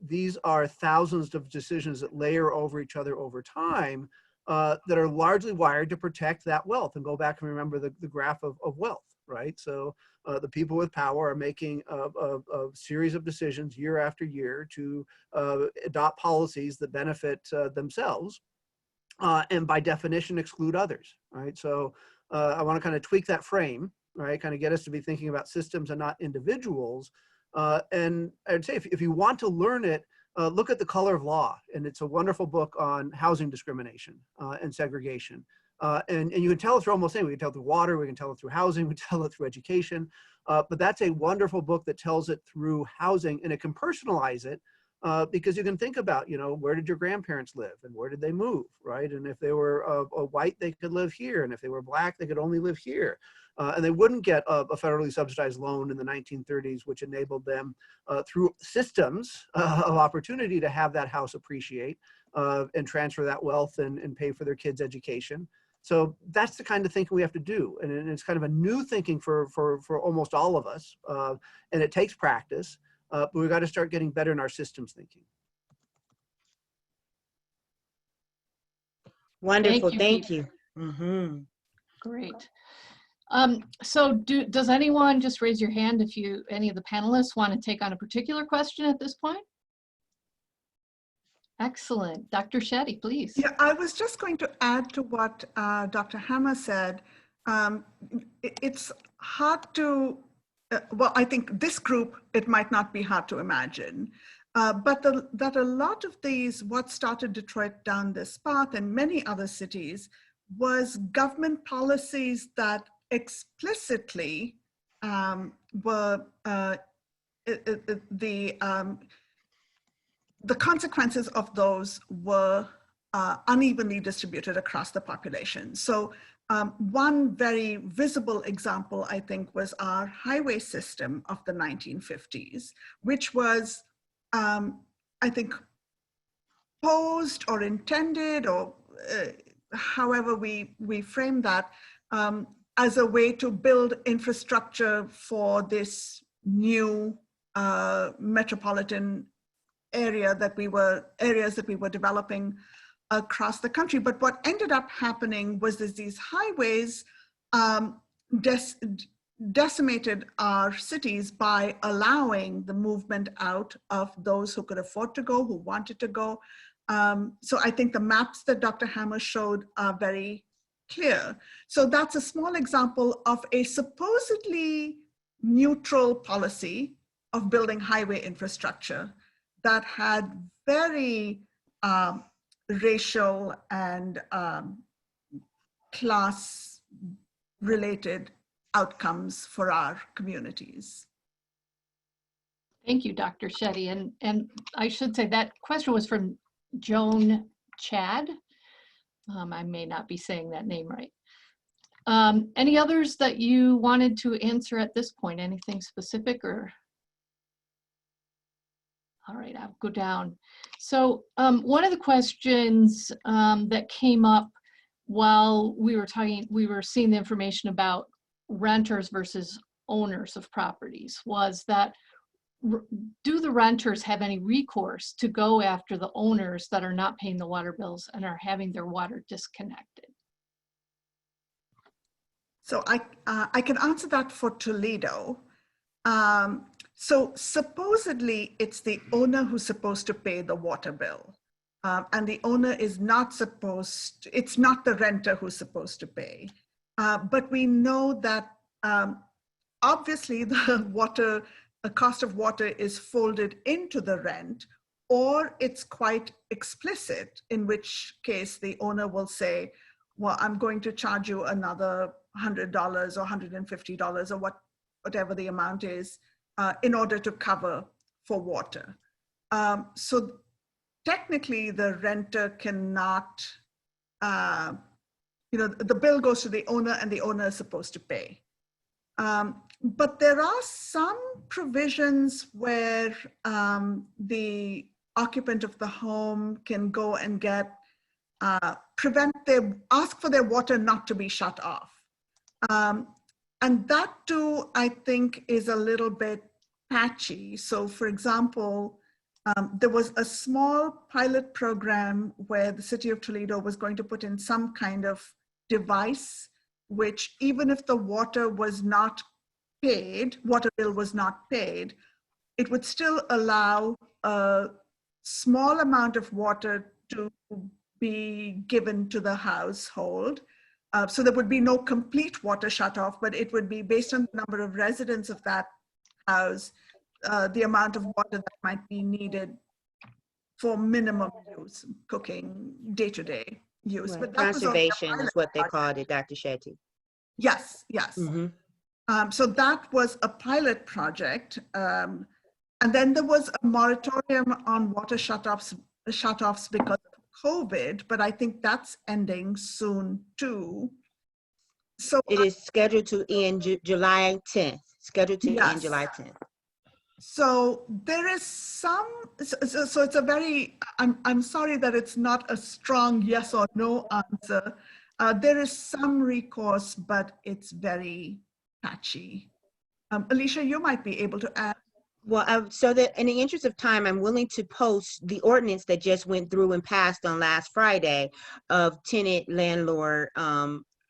These are thousands of decisions that layer over each other over time that are largely wired to protect that wealth. And go back and remember the graph of wealth, right? So the people with power are making a series of decisions year after year to adopt policies that benefit themselves and by definition exclude others, right? So I want to kind of tweak that frame, right? Kind of get us to be thinking about systems and not individuals. And I'd say if you want to learn it, look at The Color of Law, and it's a wonderful book on housing discrimination and segregation. And you can tell it through almost anything. We can tell it through water, we can tell it through housing, we can tell it through education. But that's a wonderful book that tells it through housing, and it can personalize it because you can think about, where did your grandparents live and where did they move, right? And if they were white, they could live here. And if they were black, they could only live here. And they wouldn't get a federally subsidized loan in the 1930s, which enabled them through systems of opportunity to have that house appreciate and transfer that wealth and pay for their kids' education. So that's the kind of thinking we have to do. And it's kind of a new thinking for almost all of us. And it takes practice, but we've got to start getting better in our systems thinking. Wonderful, thank you. Mm-hmm. Great. So does anyone, just raise your hand if any of the panelists want to take on a particular question at this point? Excellent. Dr. Shetty, please. Yeah, I was just going to add to what Dr. Hammer said. It's hard to, well, I think this group, it might not be hard to imagine, but that a lot of these, what started Detroit down this path and many other cities, was government policies that explicitly were the consequences of those were unevenly distributed across the population. So one very visible example, I think, was our highway system of the 1950s, which was, I think, posed or intended, or however we frame that, as a way to build infrastructure for this new metropolitan areas that we were developing across the country. But what ended up happening was that these highways decimated our cities by allowing the movement out of those who could afford to go, who wanted to go. So I think the maps that Dr. Hammer showed are very clear. So that's a small example of a supposedly neutral policy of building highway infrastructure that had very racial and class related outcomes for our communities. Thank you, Dr. Shetty. And I should say that question was from Joan Chad. I may not be saying that name right. Any others that you wanted to answer at this point? Anything specific or? All right, I'll go down. So one of the questions that came up while we were seeing the information about renters versus owners of properties was that, do the renters have any recourse to go after the owners that are not paying the water bills and are having their water disconnected? So I can answer that for Toledo. So supposedly it's the owner who's supposed to pay the water bill. And the owner is not supposed, it's not the renter who's supposed to pay. But we know that obviously the cost of water is folded into the rent, or it's quite explicit, in which case the owner will say, well, I'm going to charge you another $100 or $150 or whatever the amount is in order to cover for water. So technically the renter cannot, the bill goes to the owner and the owner is supposed to pay. But there are some provisions where the occupant of the home can go and get, ask for their water not to be shut off. And that too, I think, is a little bit patchy. So for example, there was a small pilot program where the city of Toledo was going to put in some kind of device, which even if the water was not paid, water bill was not paid, it would still allow a small amount of water to be given to the household. So there would be no complete water shut off, but it would be based on the number of residents of that house, the amount of water that might be needed for minimum use, cooking, day-to-day use. Right. But that was only a Conservation is pilot what they project. called it, Dr. Shetty. Yes, yes. Mm-hmm. So that was a pilot project. And then there was a moratorium on water shutoffs because of COVID, but I think that's ending soon too. So it is scheduled to end July 10th. Scheduled to end Yes. July 10th. So there is some, so it's a very, I'm sorry that it's not a strong yes or no answer. There is some recourse, but it's very patchy. Alicia, you might be able to add. Well, so that in the interest of time, I'm willing to post the ordinance that just went through and passed on last Friday of tenant landlord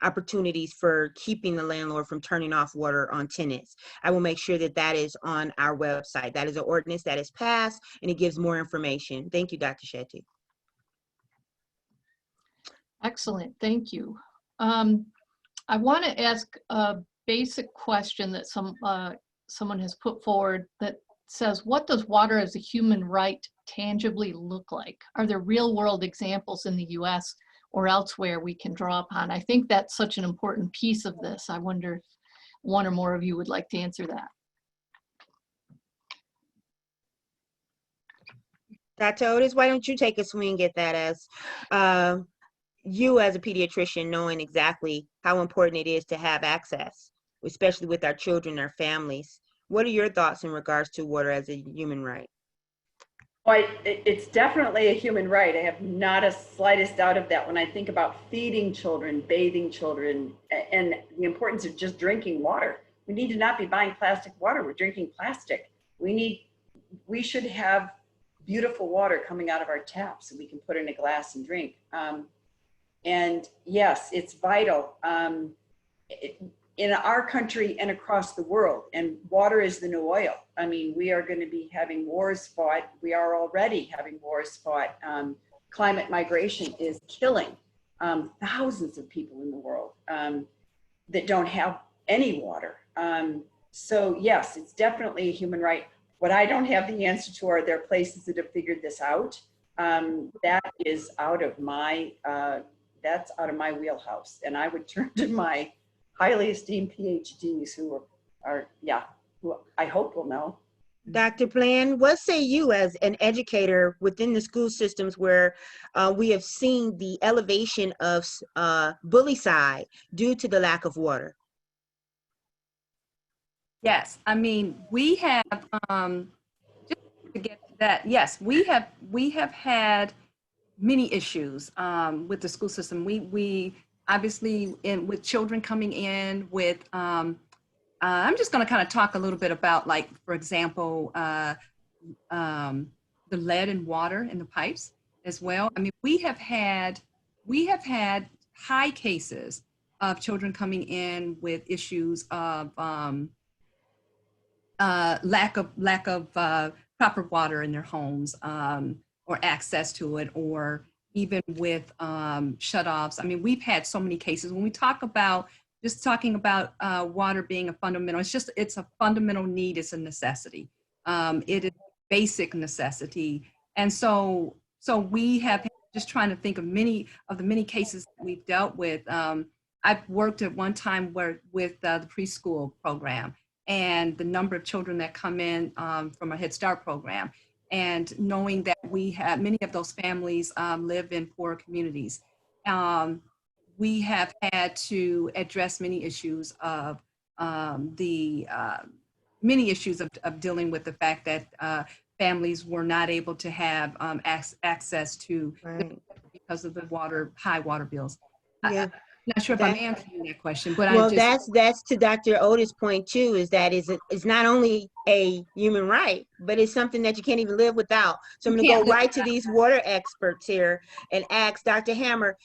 opportunities for keeping the landlord from turning off water on tenants. I will make sure that that is on our website. That is an ordinance that is passed and it gives more information. Thank you, Dr. Shetty. Excellent, thank you. I want to ask a basic question that someone has put forward that says, what does water as a human right tangibly look like? Are there real world examples in the US or elsewhere we can draw upon? I think that's such an important piece of this. I wonder if one or more of you would like to answer that. Dr. Otis, why don't you take a swing at that, as you as a pediatrician knowing exactly how important it is to have access, especially with our children, our families. What are your thoughts in regards to water as a human right? Well, it's definitely a human right. I have not a slightest doubt of that when I think about feeding children, bathing children, and the importance of just drinking water. We need to not be buying plastic water. We're drinking plastic. We should have beautiful water coming out of our taps that we can put in a glass and drink. And yes, it's vital in our country and across the world. And water is the new oil. I mean, we are going to be having wars fought. We are already having wars fought. Climate migration is killing thousands of people in the world that don't have any water. So yes, it's definitely a human right. What I don't have the answer to are there places that have figured this out. That is out of my that's out of my wheelhouse, and I would turn to my highly esteemed PhDs who who I hope will know. Dr. Bland, what say you as an educator within the school systems where we have seen the elevation of bullycide due to the lack of water? Yes, I mean, we have, just to get to that, yes, we have had many issues with the school system. We obviously, with children coming in with, I'm just going to kind of talk a little bit about, like, for example, the lead and water in the pipes as well. I mean, we have had high cases of children coming in with issues of lack of proper water in their homes, or access to it, or even with shutoffs. I mean, we've had so many cases. When we talk about talking about water being a fundamental, it's a fundamental need, it's a necessity. It is a basic necessity. And so we have, just trying to think of the many cases that we've dealt with. I've worked at one time with the preschool program, and the number of children that come in from a Head Start program, and knowing that we have many of those families live in poor communities. We have had to address many issues of dealing with the fact that families were not able to have access to, Right. because of the high water bills. Yeah. I'm not sure if I'm answering that question, but well, that's to Dr. Otis' point too, is that it's not only a human right, but it's something that you can't even live without. So I'm going to go right to these water experts here and ask Dr. Hammer,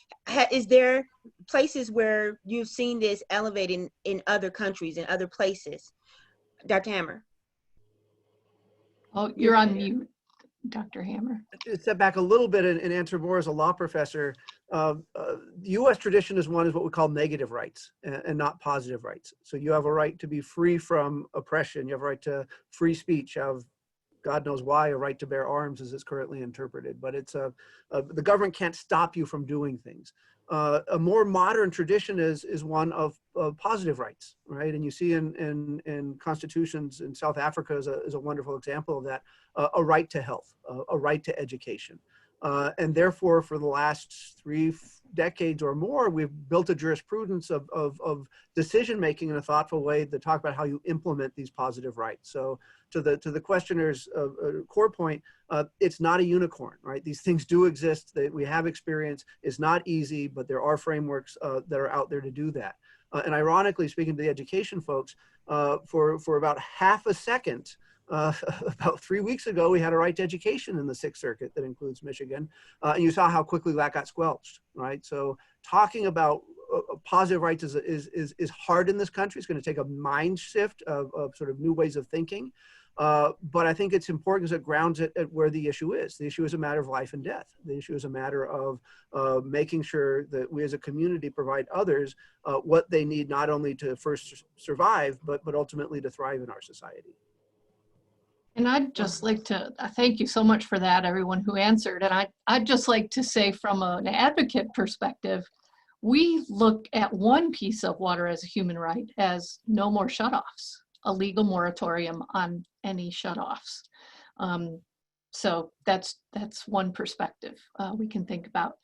is there places where you've seen this elevating in other countries, in other places? Dr. Hammer. Oh, you're on mute, Dr. Hammer. Step back a little bit and answer more as a law professor. The U.S. tradition is what we call negative rights and not positive rights. So you have a right to be free from oppression. You have a right to free speech. You have, God knows why, a right to bear arms as it's currently interpreted. But it's the government can't stop you from doing things. A more modern tradition is one of positive rights, right? And you see in constitutions in South Africa is a wonderful example of that. A right to health, a right to education. And therefore, for the last 3 decades or more, we've built a jurisprudence of decision-making in a thoughtful way to talk about how you implement these positive rights. So to the questioner's core point, it's not a unicorn, right? These things do exist, we have experience. It's not easy, but there are frameworks that are out there to do that. And ironically, speaking to the education folks, for about half a second, about 3 weeks ago, we had a right to education in the Sixth Circuit that includes Michigan. And you saw how quickly that got squelched, right? So talking about positive rights is hard in this country. It's going to take a mind shift of sort of new ways of thinking. But I think it's important because it grounds it at where the issue is. The issue is a matter of life and death. The issue is a matter of making sure that we as a community provide others what they need, not only to first survive, but ultimately to thrive in our society. And I'd just like to thank you so much for that, everyone who answered. And I'd just like to say, from an advocate perspective, we look at one piece of water as a human right as no more shutoffs, a legal moratorium on any shutoffs. So that's one perspective we can think about.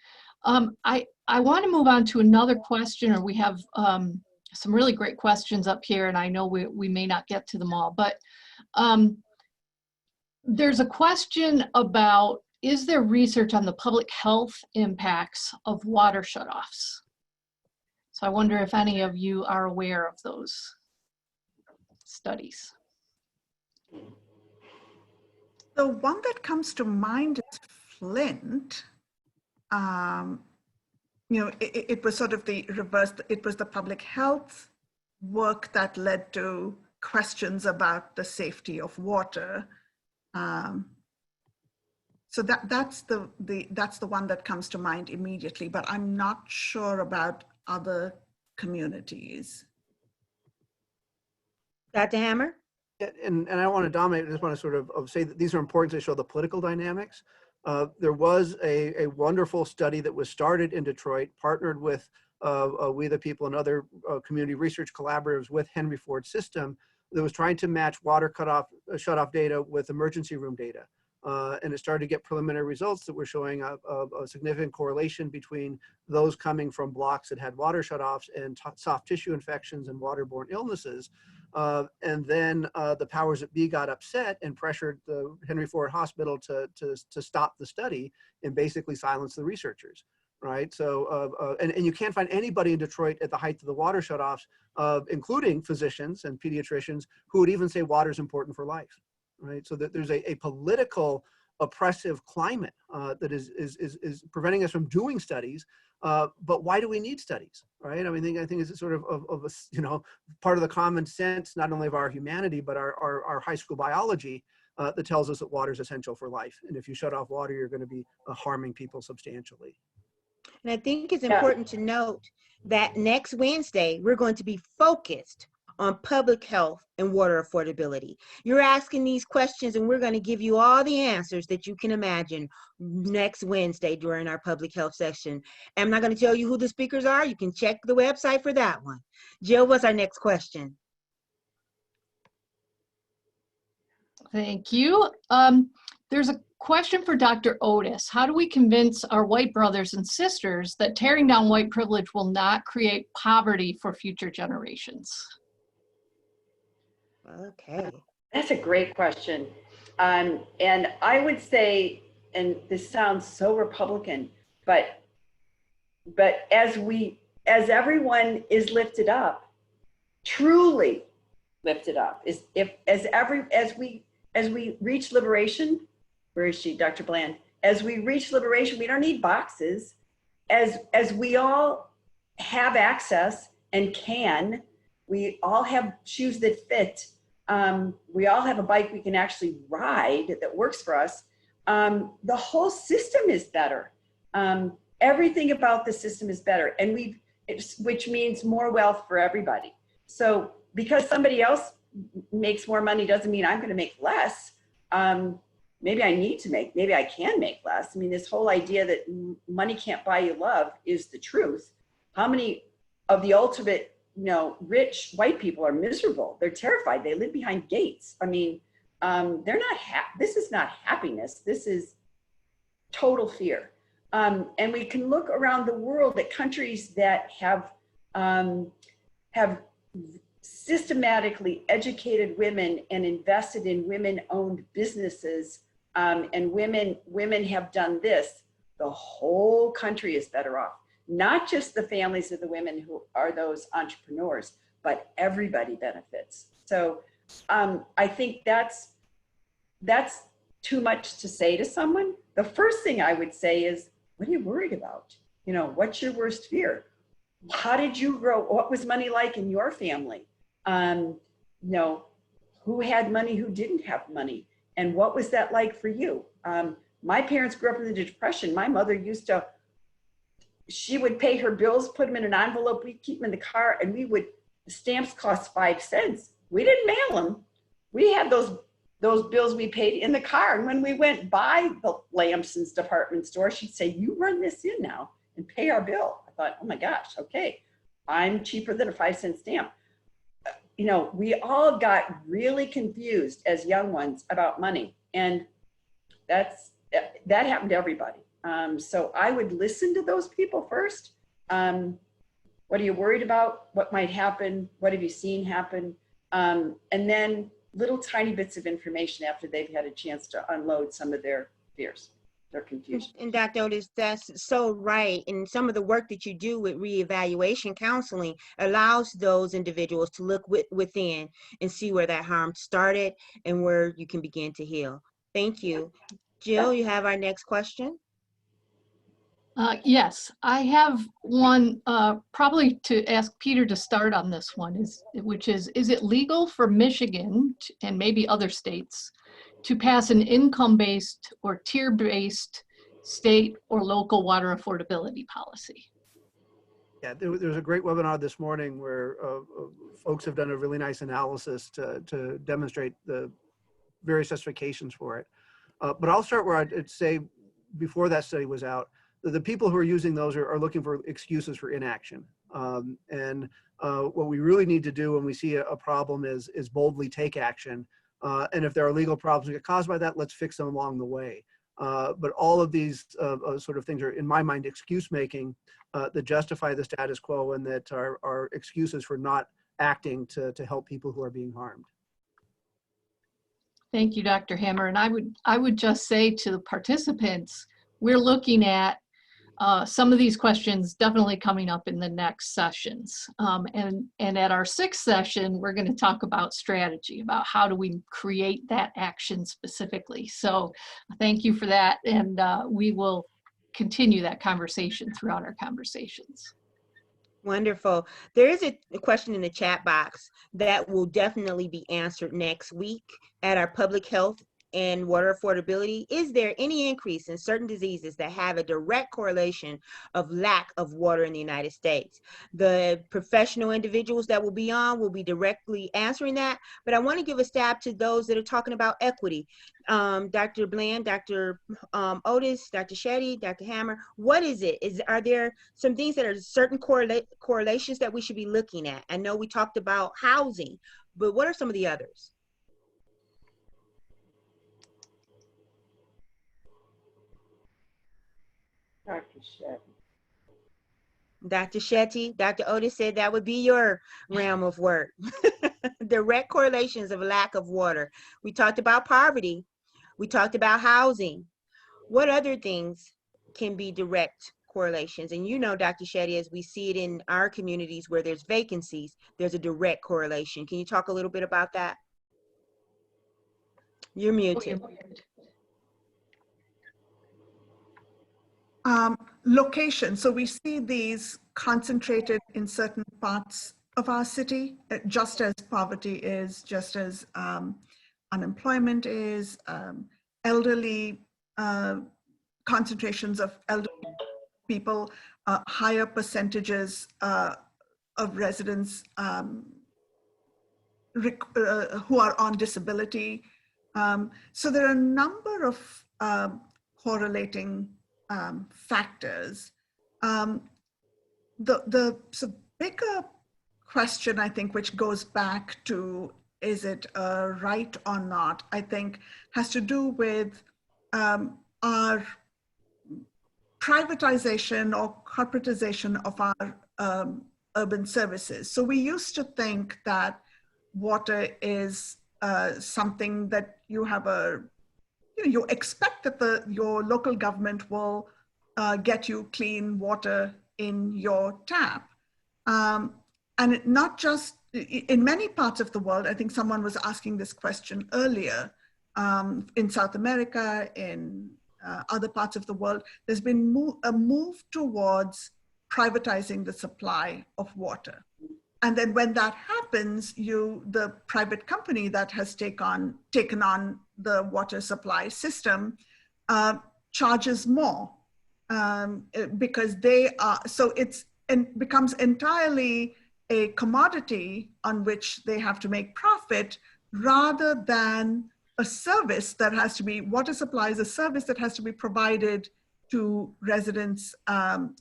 I want to move on to another question, or we have some really great questions up here, and I know we may not get to them all, but there's a question about, is there research on the public health impacts of water shutoffs? So I wonder if any of you are aware of those studies. The one that comes to mind is Flint. It was sort of the reverse. It was the public health work that led to questions about the safety of water. So that's the one that comes to mind immediately, but I'm not sure about other communities. Dr. Hammer? Yeah, and I don't want to dominate, I just want to sort of say that these are important to show the political dynamics. There was a wonderful study that was started in Detroit, partnered with We the People and other community research collaboratives with Henry Ford System, that was trying to match water shut-off data with emergency room data. And it started to get preliminary results that were showing a significant correlation between those coming from blocks that had water shutoffs and soft tissue infections and waterborne illnesses. And then the powers that be got upset and pressured the Henry Ford Hospital to stop the study and basically silence the researchers, right? So, and you can't find anybody in Detroit at the height of the water shutoffs, including physicians and pediatricians, who would even say water is important for life, right? So that there's a political oppressive climate that is preventing us from doing studies. But why do we need studies, right? I mean, I think it's sort of a, part of the common sense, not only of our humanity, but our high school biology that tells us that water is essential for life. And if you shut off water, you're going to be harming people substantially. And I think it's important to note that next Wednesday, we're going to be focused on public health and water affordability. You're asking these questions, and we're going to give you all the answers that you can imagine next Wednesday during our public health session. I'm not going to tell you who the speakers are. You can check the website for that one. Jill, what's our next question? Thank you. There's a question for Dr. Otis. How do we convince our white brothers and sisters that tearing down white privilege will not create poverty for future generations? Okay. That's a great question. And I would say, and this sounds so Republican, but as everyone is lifted up, truly lifted up, as we reach liberation, where is she, Dr. Bland? As we reach liberation, we don't need boxes. As we all have access and we all have shoes that fit. We all have a bike we can actually ride that works for us. The whole system is better. Everything about the system is better, and which means more wealth for everybody. So because somebody else makes more money doesn't mean I'm going to make less. Maybe I can make less. I mean, this whole idea that money can't buy you love is the truth. How many of the ultimate, rich white people are miserable? They're terrified. They live behind gates. I mean, they're not this is not happiness. This is total fear. And we can look around the world at countries that have systematically educated women and invested in women-owned businesses, and women have done this. The whole country is better off. Not just the families of the women who are those entrepreneurs, but everybody benefits. So I think that's too much to say to someone. The first thing I would say is, what are you worried about? What's your worst fear? How did you grow? What was money like in your family? Who had money, who didn't have money? And what was that like for you? My parents grew up in the Depression. My mother she would pay her bills, put them in an envelope, we'd keep them in the car, and the stamps cost 5 cents. We didn't mail them. We had those bills we paid in the car. And when we went by the Lamson's department store, she'd say, you run this in now and pay our bill. I thought, oh my gosh, okay. I'm cheaper than a 5-cent stamp. We all got really confused as young ones about money. And that happened to everybody. So I would listen to those people first. What are you worried about? What might happen? What have you seen happen? And then little tiny bits of information after they've had a chance to unload some of their fears, their confusion. And Dr. Otis, that's so right. And some of the work that you do with reevaluation counseling allows those individuals to look within and see where that harm started and where you can begin to heal. Thank you. Jill, you have our next question? Yes, I have one probably to ask Peter to start on this one, which is it legal for Michigan and maybe other states to pass an income-based or tier-based state or local water affordability policy. Yeah, there was a great webinar this morning where folks have done a really nice analysis to demonstrate the various justifications for it. But I'll start where I'd say before that study was out, the people who are using those are looking for excuses for inaction. What we really need to do when we see a problem is boldly take action. And if there are legal problems that get caused by that, let's fix them along the way. But all of these sort of things are, in my mind, excuse making that justify the status quo and that are excuses for not acting to help people who are being harmed. Thank you, Dr. Hammer. And I would just say to the participants, we're looking at some of these questions definitely coming up in the next sessions. And at our 6th session, we're going to talk about strategy, about how do we create that action specifically. So thank you for that. And we will continue that conversation throughout our conversations. Wonderful. There is a question in the chat box that will definitely be answered next week at our public health and water affordability. Is there any increase in certain diseases that have a direct correlation of lack of water in the United States? The professional individuals that will be on will be directly answering that, but I want to give a stab to those that are talking about equity. Dr. Bland, Dr. Otis, Dr. Shetty, Dr. Hammer, what is it? Are there some things that are certain correlations that we should be looking at? I know we talked about housing, but what are some of the others? Dr. Shetty. Dr. Shetty, Dr. Otis said that would be your realm of work. Direct correlations of lack of water. We talked about poverty. We talked about housing. What other things can be direct correlations? And you know, Dr. Shetty, as we see it in our communities where there's vacancies, there's a direct correlation. Can you talk a little bit about that? You're muted. Location. So we see these concentrated in certain parts of our city, just as poverty is, just as unemployment is, elderly concentrations of elderly people, higher percentages of residents who are on disability. So there are a number of correlating factors. The bigger question, I think, which goes back to, is it a right or not, I think has to do with our privatization or corporatization of our urban services. So we used to think that water is something that you have you expect that your local government will get you clean water in your tap. And not just in many parts of the world. I think someone was asking this question earlier, in South America, in other parts of the world, there's been a move towards privatizing the supply of water. And then when that happens, the private company that has taken on the water supply system charges more because it becomes entirely a commodity on which they have to make profit rather than a service that has to be, water supply is a service that has to be provided to residents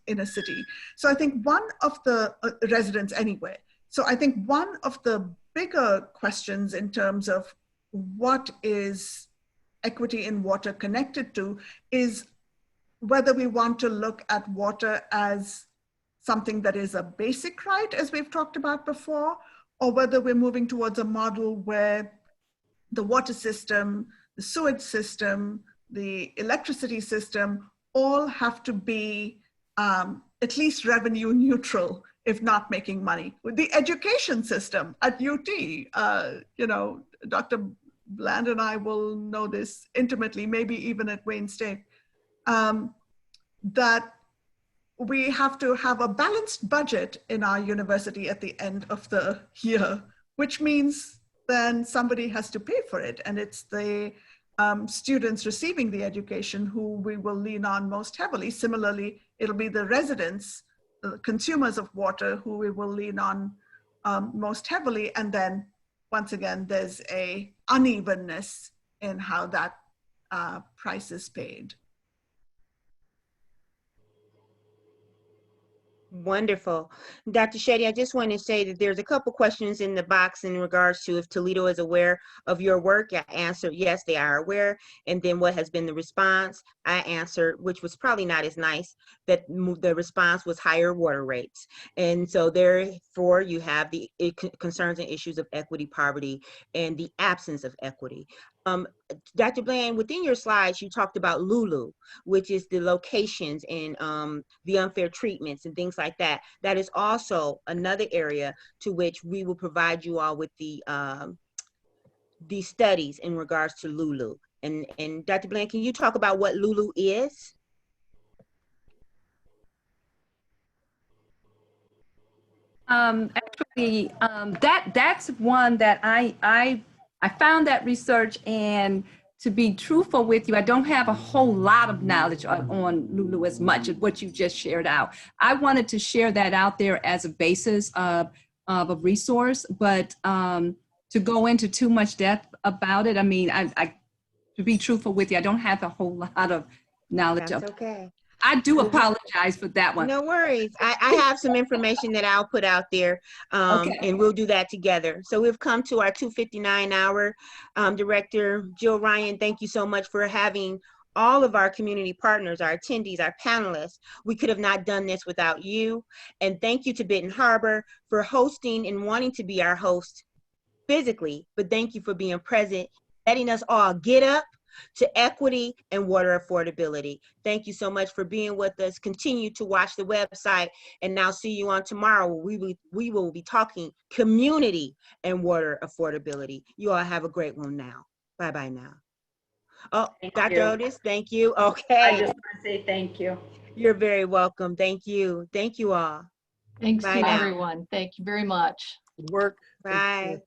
in a city. So I think one of the residents anyway. So I think one of the bigger questions in terms of what is equity in water connected to is whether we want to look at water as something that is a basic right, as we've talked about before, or whether we're moving towards a model where the water system, the sewage system, the electricity system, all have to be at least revenue neutral, if not making money. With the education system at UT, Dr. Bland and I will know this intimately, maybe even at Wayne State, that we have to have a balanced budget in our university at the end of the year, which means then somebody has to pay for it. And it's the students receiving the education who we will lean on most heavily. Similarly, it'll be the residents, consumers of water, who we will lean on most heavily. And then once again, there's a unevenness in how that price is paid. Wonderful. Dr. Shetty, I just want to say that there's a couple questions in the box in regards to if Toledo is aware of your work. I answered, yes, they are aware. And then what has been the response? I answered, which was probably not as nice, that the response was higher water rates. And so therefore you have the concerns and issues of equity, poverty, and the absence of equity. Dr. Bland, within your slides, you talked about Lulu, which is the locations and the unfair treatments and things like that. That is also another area to which we will provide you all with the studies in regards to Lulu. And Dr. Bland, can you talk about what Lulu is? Actually, that's one that I found that research, and to be truthful with you, I don't have a whole lot of knowledge on Lulu as much as what you just shared out. I wanted to share that out there as a basis of a resource, but to go into too much depth about it, I mean, I to be truthful with you, I don't have a whole lot of knowledge. That's of okay. I do apologize for that one. No worries. I have some information that I'll put out there, Okay. and we'll do that together. So we've come to our 2:59 hour. Director Jill Ryan, thank you so much for having all of our community partners, our attendees, our panelists. We could have not done this without you. And thank you to Benton Harbor for hosting and wanting to be our host physically, but thank you for being present, letting us all get up to equity and water affordability. Thank you so much for being with us. Continue to watch the website, and now see you on tomorrow. We will be talking community and water affordability. You all have a great one now. Bye-bye now. Oh, Thank Dr. you. Otis, thank you. I Okay. just want to say thank you. You're very welcome. Thank you. Thank you all. Thanks Bye to now. everyone. Thank you very much. Good work. Take Bye. care.